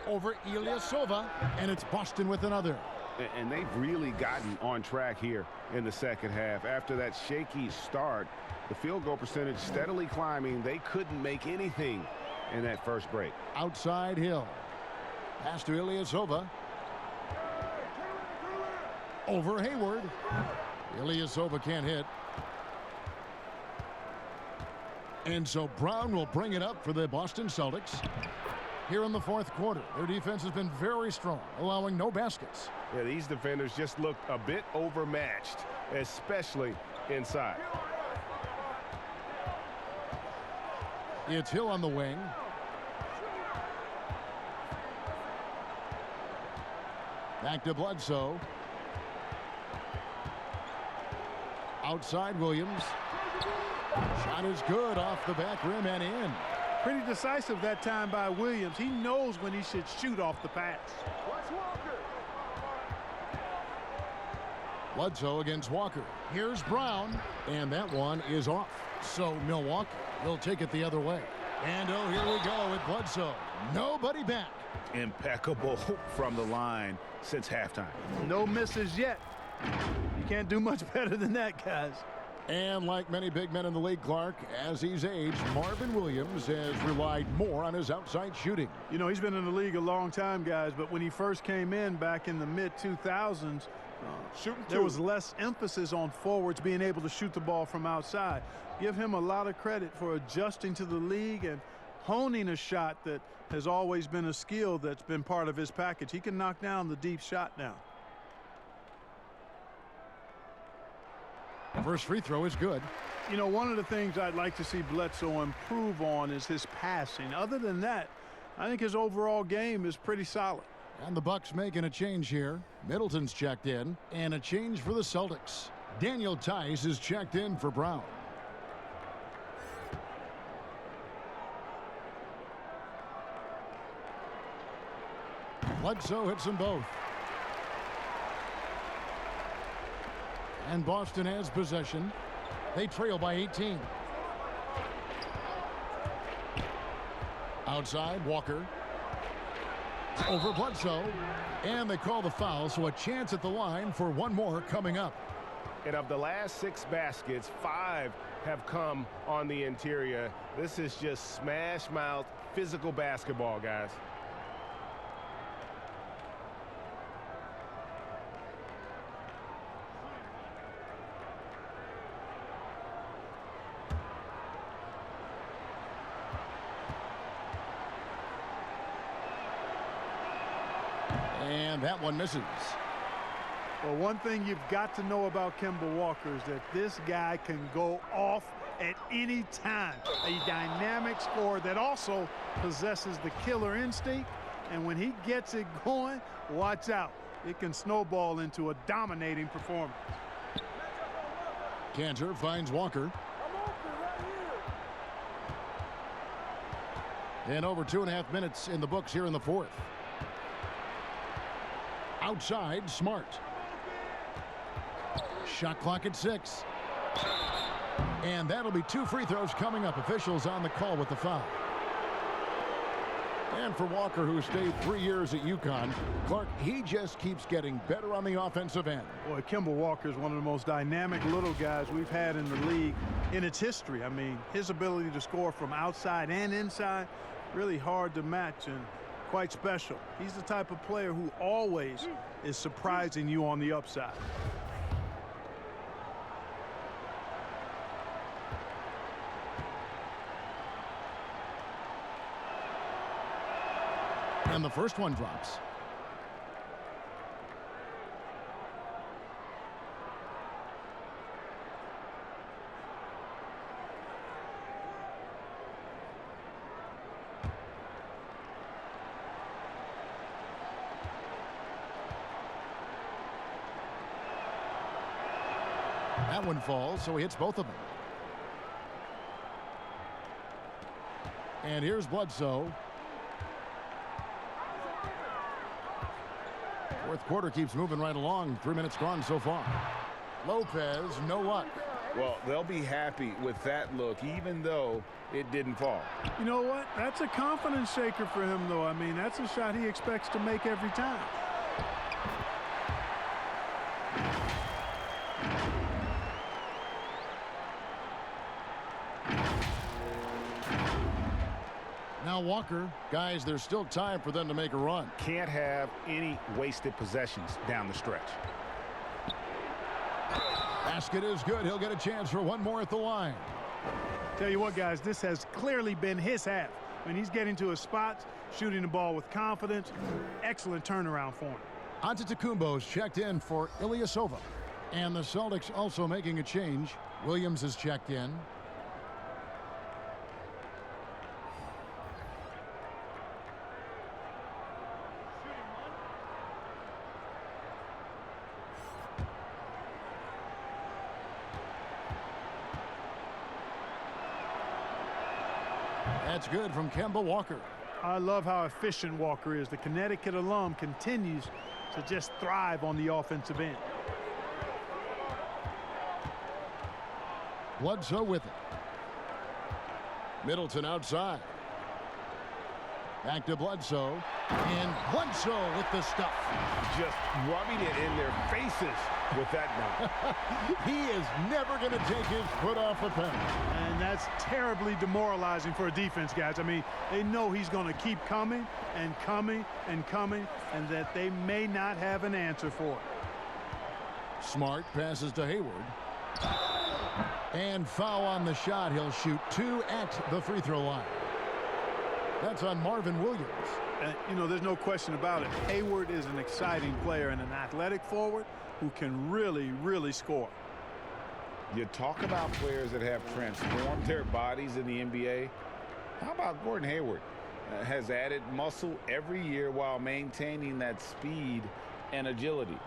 Over Ilyasova, and it's Boston with another. And they've really gotten on track here in the second half. After that shaky start, the field goal percentage steadily climbing. They couldn't make anything in that first break. Outside Hill. Pass to Ilyasova. Over Hayward. Ilyasova can't hit. And so Brown will bring it up for the Boston Celtics. Here in the fourth quarter, their defense has been very strong, allowing no baskets. Yeah, these defenders just looked a bit overmatched, especially inside. It's Hill on the wing. Back to Bledsoe. Outside Williams. Shot is good off the back rim and in. Pretty decisive that time by Williams. He knows when he should shoot off the pass. Bledsoe against Walker. Here's Brown, and that one is off. So Milwaukee will take it the other way. And oh, here we go with Bledsoe. Nobody back. Impeccable from the line since halftime. No misses yet. You can't do much better than that, guys. And like many big men in the league, Clark, as he's aged, Marvin Williams has relied more on his outside shooting. You know, he's been in the league a long time, guys, but when he first came in back in the mid-2000s, there was less emphasis on forwards being able to shoot the ball from outside. Give him a lot of credit for adjusting to the league and honing a shot that has always been a skill that's been part of his package. He can knock down the deep shot now. First free throw is good. You know, one of the things I'd like to see Bledsoe improve on is his passing. Other than that, I think his overall game is pretty solid. And the Bucks making a change here. Middleton's checked in, and a change for the Celtics. Daniel Tice is checked in for Brown. Bledsoe hits them both. And Boston has possession. They trail by 18. Outside, Walker. Over Bledsoe. And they call the foul, so a chance at the line for one more coming up. And of the last 6 baskets, 5 have come on the interior. This is just smash mouth physical basketball, guys. And that one misses. Well, one thing you've got to know about Kemba Walker is that this guy can go off at any time. A dynamic scorer that also possesses the killer instinct. And when he gets it going, watch out. It can snowball into a dominating performance. Cantor finds Walker. And over 2.5 minutes in the books here in the fourth. Outside, Smart. Shot clock at 6. And that'll be 2 free throws coming up. Officials on the call with the foul. And for Walker, who stayed 3 years at UConn, Clark, he just keeps getting better on the offensive end. Boy, Kemba Walker is one of the most dynamic little guys we've had in the league in its history. I mean, his ability to score from outside and inside, really hard to match and quite special. He's the type of player who always is surprising you on the upside. And the first one drops. That one falls, so he hits both of them. And here's Bledsoe. Fourth quarter keeps moving right along. 3 minutes gone so far. Lopez, no luck. Well, they'll be happy with that look, even though it didn't fall. You know what? That's a confidence shaker for him, though. I mean, that's a shot he expects to make every time. Now Walker, guys, there's still time for them to make a run. Can't have any wasted possessions down the stretch. Basket is good. He'll get a chance for one more at the line. Tell you what, guys, this has clearly been his half. When he's getting to his spots, shooting the ball with confidence, excellent turnaround for him. Antetokounmpo's checked in for Ilyasova. And the Celtics also making a change. Williams is checked in. That's good from Kemba Walker. I love how efficient Walker is. The Connecticut alum continues to just thrive on the offensive end. Bledsoe with it. Middleton outside. Back to Bledsoe. And Bledsoe with the stuff. Just rubbing it in their faces with that dunk. He is never going to take his foot off the pedal. And that's terribly demoralizing for a defense, guys. I mean, they know he's going to keep coming and coming and coming, and that they may not have an answer for it. Smart passes to Hayward. And foul on the shot. He'll shoot 2 at the free throw line. That's on Marvin Williams. And, you know, there's no question about it. Hayward is an exciting player and an athletic forward who can really, really score. You talk about players that have transformed their bodies in the NBA. How about Gordon Hayward? Has added muscle every year while maintaining that speed and agility.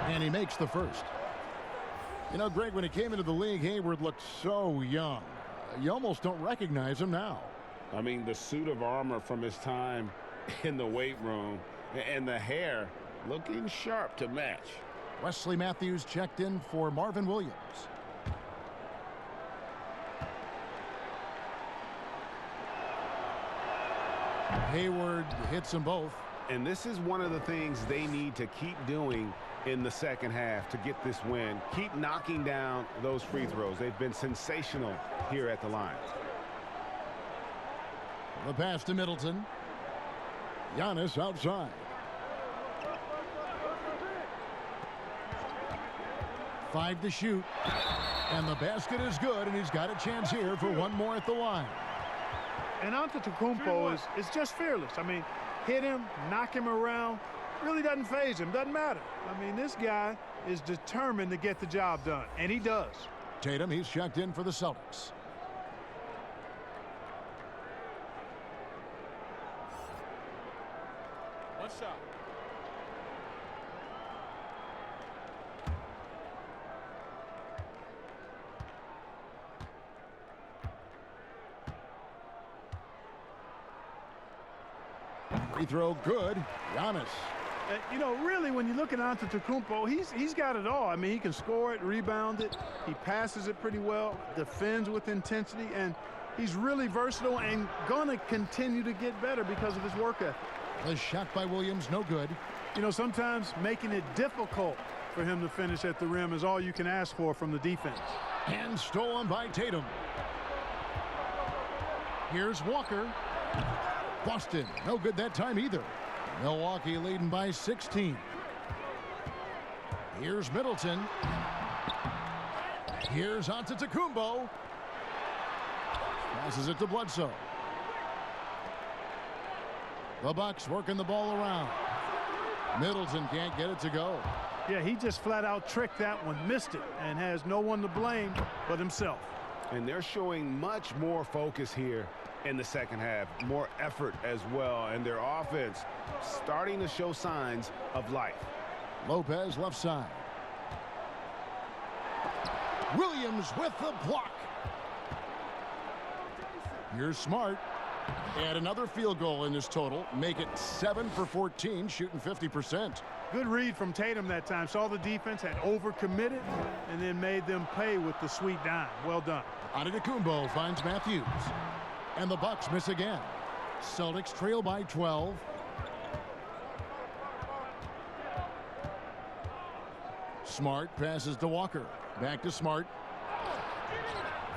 And he makes the first. You know, Greg, when he came into the league, Hayward looked so young. You almost don't recognize him now. I mean, the suit of armor from his time in the weight room and the hair looking sharp to match. Wesley Matthews checked in for Marvin Williams. Hayward hits them both. And this is one of the things they need to keep doing in the second half to get this win. Keep knocking down those free throws. They've been sensational here at the line. The pass to Middleton. Giannis outside. Five to shoot. And the basket is good, and he's got a chance here for one more at the line. And Antetokounmpo is just fearless. I mean, hit him, knock him around, really doesn't faze him, doesn't matter. I mean, this guy is determined to get the job done, and he does. Tatum, he's checked in for the Celtics. One shot. Free throw good. Giannis. You know, really, when you look at Antetokounmpo, he's got it all. I mean, he can score it, rebound it, he passes it pretty well, defends with intensity, and he's really versatile and gonna continue to get better because of his work ethic. The shot by Williams, no good. You know, sometimes making it difficult for him to finish at the rim is all you can ask for from the defense. And stolen by Tatum. Here's Walker. Boston, no good that time either. Milwaukee leading by 16. Here's Middleton. Here's Antetokounmpo. Passes it to Bledsoe. The Bucks working the ball around. Middleton can't get it to go. Yeah, he just flat out tricked that one, missed it, and has no one to blame but himself. And they're showing much more focus here in the second half, more effort as well, and their offense starting to show signs of life. Lopez left side. Williams with the block. Here's Smart. Add another field goal in his total. Make it 7 for 14, shooting 50%. Good read from Tatum that time. Saw the defense, had overcommitted, and then made them pay with the sweet dime. Well done. Antetokounmpo finds Matthews. And the Bucks miss again. Celtics trail by 12. Smart passes to Walker. Back to Smart.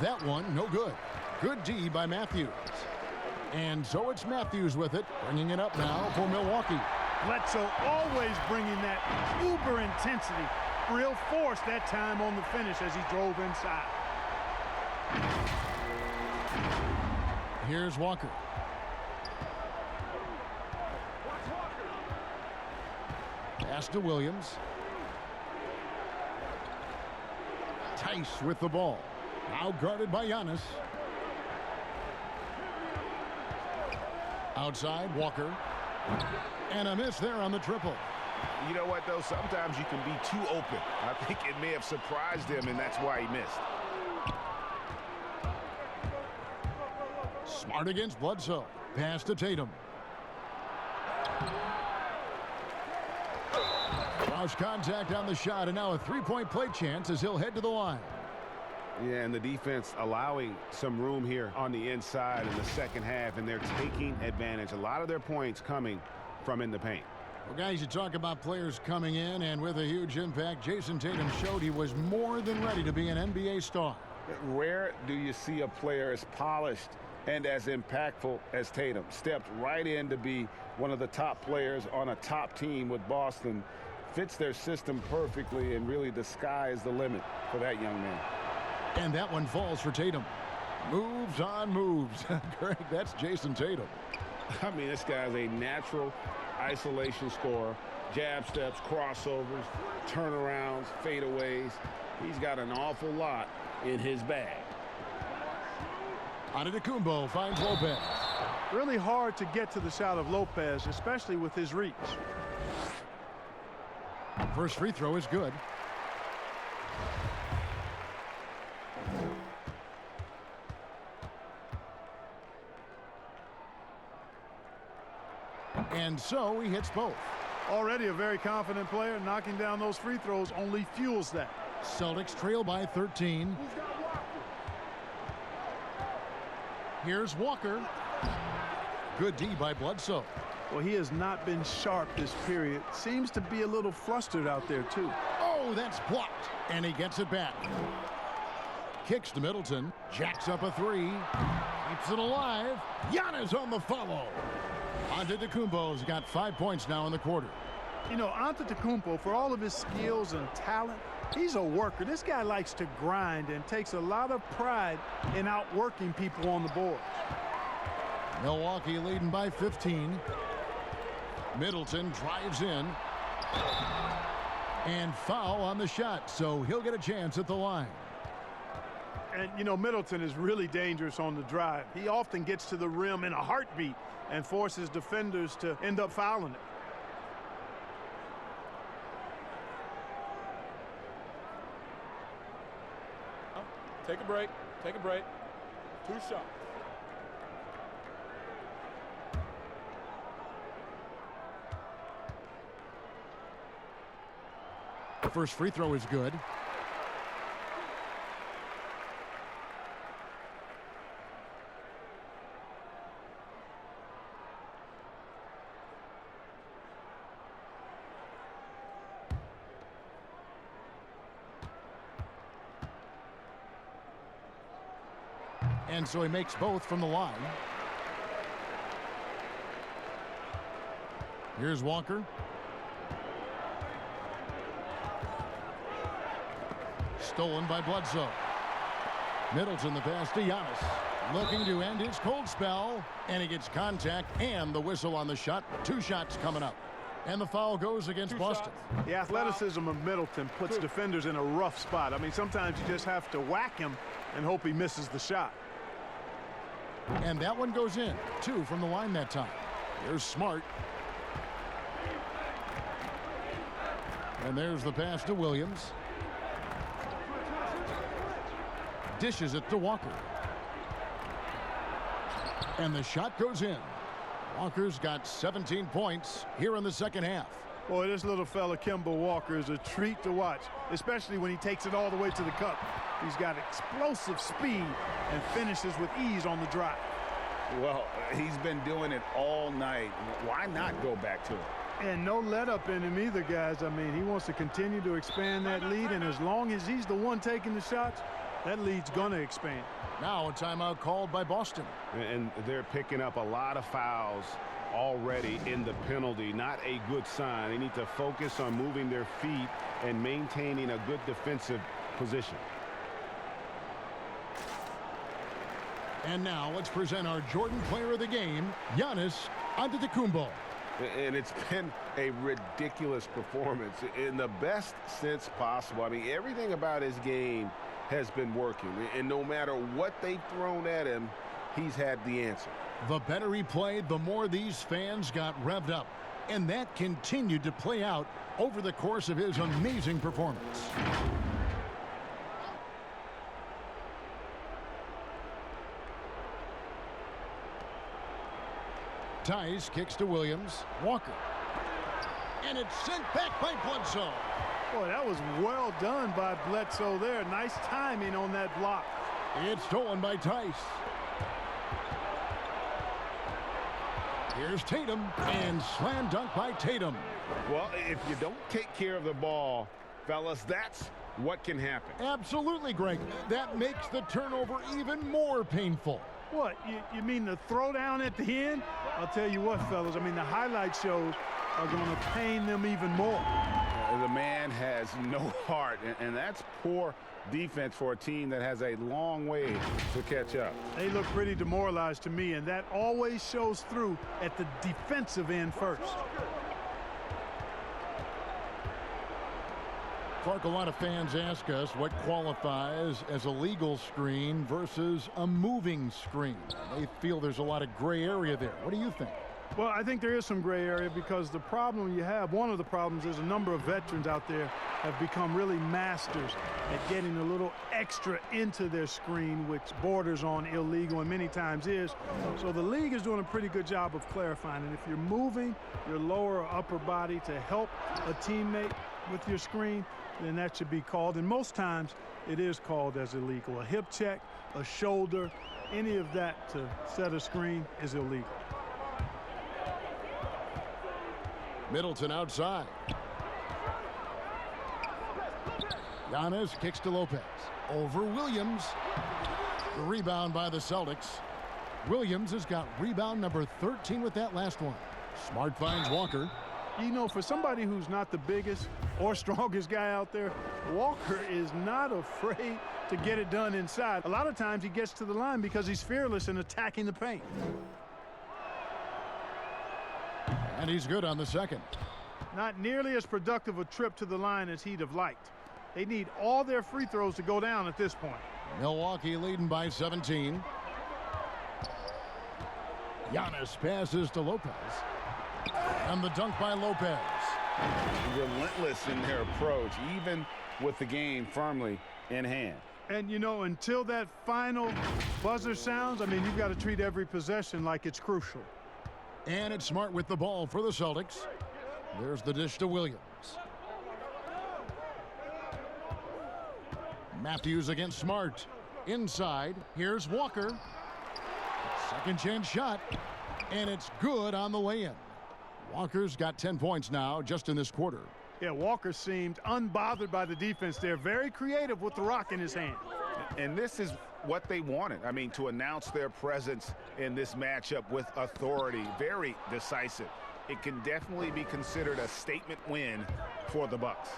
That one, no good. Good D by Matthews. And so it's Matthews with it, bringing it up now for Milwaukee. Bledsoe always bringing that uber intensity. Real force that time on the finish as he drove inside. Here's Walker. Pass to Williams. Tice with the ball. Now guarded by Giannis. Outside, Walker. And a miss there on the triple. You know what, though? Sometimes you can be too open. I think it may have surprised him, and that's why he missed. Smart against Bledsoe. Pass to Tatum. Lost contact on the shot, and now a three-point play chance as he'll head to the line. Yeah, and the defense allowing some room here on the inside in the second half, and they're taking advantage. A lot of their points coming from in the paint. Well, guys, you talk about players coming in, and with a huge impact, Jason Tatum showed he was more than ready to be an NBA star. Rare do you see a player as polished and as impactful as Tatum. Stepped right in to be one of the top players on a top team with Boston. Fits their system perfectly, and really the sky is the limit for that young man. And that one falls for Tatum. Moves on moves. Greg, that's Jason Tatum. I mean, this guy's a natural isolation scorer. Jab steps, crossovers, turnarounds, fadeaways. He's got an awful lot in his bag. Antetokounmpo finds Lopez. Really hard to get to the shot of Lopez, especially with his reach. First free throw is good. And so he hits both. Already a very confident player. Knocking down those free throws only fuels that. Celtics trail by 13. Here's Walker. Good D by Bledsoe. Well, he has not been sharp this period. Seems to be a little flustered out there, too. Oh, that's blocked. And he gets it back. Kicks to Middleton. Jacks up a three. Keeps it alive. Giannis on the follow. Antetokounmpo's got 5 points now in the quarter. You know, Antetokounmpo, for all of his skills and talent, he's a worker. This guy likes to grind and takes a lot of pride in outworking people on the board. Milwaukee leading by 15. Middleton drives in. And foul on the shot, so he'll get a chance at the line. And, you know, Middleton is really dangerous on the drive. He often gets to the rim in a heartbeat and forces defenders to end up fouling it. Take a break. Take a break. 2 shots. The first free throw is good. And so he makes both from the line. Here's Walker. Stolen by Bledsoe. Middleton the pass to Giannis. Looking to end his cold spell. And he gets contact and the whistle on the shot. 2 shots coming up. And the foul goes against Boston. The athleticism of Middleton puts defenders in a rough spot. I mean, sometimes you just have to whack him and hope he misses the shot. And that one goes in. 2 from the line that time. Here's Smart. And there's the pass to Williams. Dishes it to Walker. And the shot goes in. Walker's got 17 points here in the second half. Boy, this little fella, Kemba Walker, is a treat to watch, especially when he takes it all the way to the cup. He's got explosive speed and finishes with ease on the drive. Well, he's been doing it all night. Why not go back to it? And no let up in him either, guys. I mean, he wants to continue to expand that lead, and as long as he's the one taking the shots, that lead's going to expand. Now a timeout called by Boston. And they're picking up a lot of fouls already in the penalty. Not a good sign. They need to focus on moving their feet and maintaining a good defensive position. And now let's present our Jordan Player of the Game, Giannis Antetokounmpo. And it's been a ridiculous performance in the best sense possible. I mean, everything about his game has been working. And no matter what they've thrown at him, he's had the answer. The better he played, the more these fans got revved up. And that continued to play out over the course of his amazing performance. Tice kicks to Williams. Walker. And it's sent back by Bledsoe. Boy, that was well done by Bledsoe there. Nice timing on that block. It's stolen by Tice. Here's Tatum, and slam dunk by Tatum. Well, if you don't take care of the ball, fellas, that's what can happen. Absolutely, Greg. That makes the turnover even more painful. What, you mean the throwdown at the end? I'll tell you what, fellas, I mean, the highlight shows are going to pain them even more. The man has no heart, and that's poor defense for a team that has a long way to catch up. They look pretty demoralized to me, and that always shows through at the defensive end first. Clark, a lot of fans ask us what qualifies as a legal screen versus a moving screen. They feel there's a lot of gray area there. What do you think? Well, I think there is some gray area because the problem you have, one of the problems is a number of veterans out there have become really masters at getting a little extra into their screen, which borders on illegal and many times is. So the league is doing a pretty good job of clarifying. And if you're moving your lower or upper body to help a teammate with your screen, then that should be called. And most times it is called as illegal. A hip check, a shoulder, any of that to set a screen is illegal. Middleton outside. Giannis kicks to Lopez. Over Williams. The rebound by the Celtics. Williams has got rebound number 13 with that last one. Smart finds Walker. You know, for somebody who's not the biggest or strongest guy out there, Walker is not afraid to get it done inside. A lot of times he gets to the line because he's fearless in attacking the paint. And he's good on the second. Not nearly as productive a trip to the line as he'd have liked. They need all their free throws to go down at this point. Milwaukee leading by 17. Giannis passes to Lopez. And the dunk by Lopez. Relentless in their approach, even with the game firmly in hand. And, you know, until that final buzzer sounds, I mean, you've got to treat every possession like it's crucial. And it's Smart with the ball for the Celtics. There's the dish to Williams. Matthews against Smart. Inside, here's Walker. Second chance shot. And it's good on the lay-in. Walker's got 10 points now just in this quarter. Yeah, Walker seemed unbothered by the defense there. Very creative with the rock in his hand. And this is what they wanted. I mean, to announce their presence in this matchup with authority. Very decisive. It can definitely be considered a statement win for the Bucks.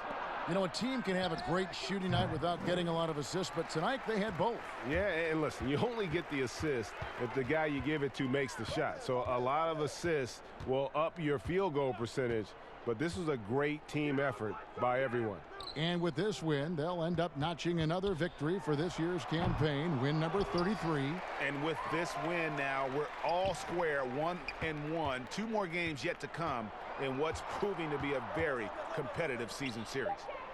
You know, a team can have a great shooting night without getting a lot of assists, but tonight they had both. Yeah, and listen, you only get the assist if the guy you give it to makes the shot. So a lot of assists will up your field goal percentage, but this was a great team effort by everyone. And with this win, they'll end up notching another victory for this year's campaign, win number 33. And with this win now, we're all square, 1-1. 2 more games yet to come in what's proving to be a very competitive season series.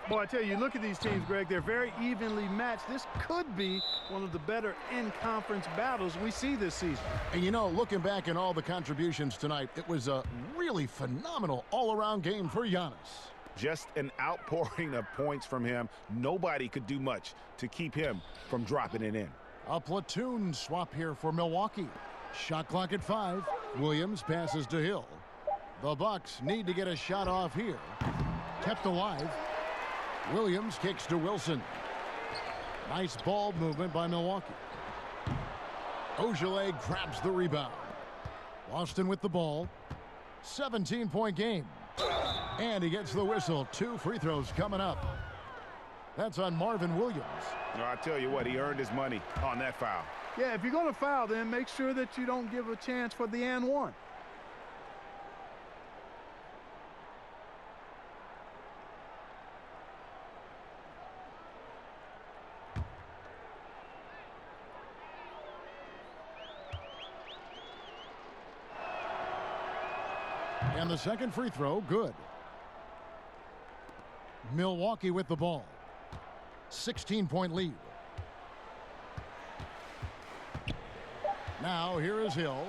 Boy, I tell you, look at these teams, Greg. They're very evenly matched. This could be one of the better in-conference battles we see this season. And, you know, looking back at all the contributions tonight, it was a really phenomenal all-around game for Giannis. Just an outpouring of points from him. Nobody could do much to keep him from dropping it in. A platoon swap here for Milwaukee. Shot clock at 5. Williams passes to Hill. The Bucks need to get a shot off here. Kept alive. Williams kicks to Wilson. Nice ball movement by Milwaukee. Ogilvy grabs the rebound. Boston with the ball. 17-point game. And he gets the whistle. 2 free throws coming up. That's on Marvin Williams. No, I tell you what, he earned his money on that foul. Yeah, if you're going to foul, then make sure that you don't give a chance for the and one. And the second free throw, good. Milwaukee with the ball. 16-point lead. Now here is Hill.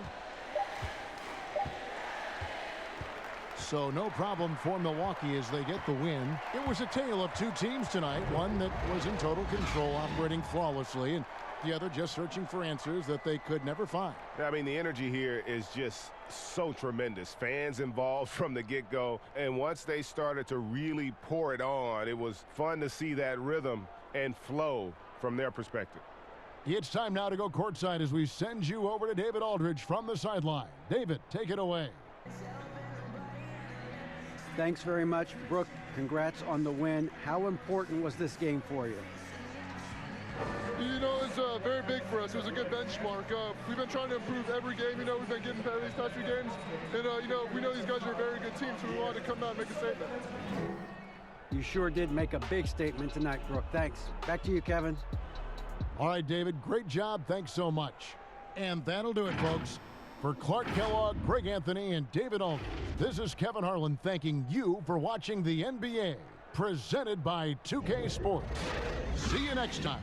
So no problem for Milwaukee as they get the win. It was a tale of two teams tonight. One that was in total control, operating flawlessly, and the other just searching for answers that they could never find. I mean, the energy here is just so tremendous. Fans involved from the get-go, and once they started to really pour it on, it was fun to see that rhythm and flow from their perspective. It's time now to go courtside as we send you over to David Aldridge from the sideline. David, take it away. Thanks very much, Brooke. Congrats on the win. How important was this game for you? You know, it's very big for us. It was a good benchmark. We've been trying to improve every game. You know, we've been getting better these past few games. And, you know, we know these guys are a very good team, so we wanted to come out and make a statement. You sure did make a big statement tonight, Brooke. Thanks. Back to you, Kevin. All right, David, great job. Thanks so much. And that'll do it, folks. For Clark Kellogg, Greg Anthony, and David Aldridge, this is Kevin Harlan thanking you for watching the NBA, presented by 2K Sports. See you next time.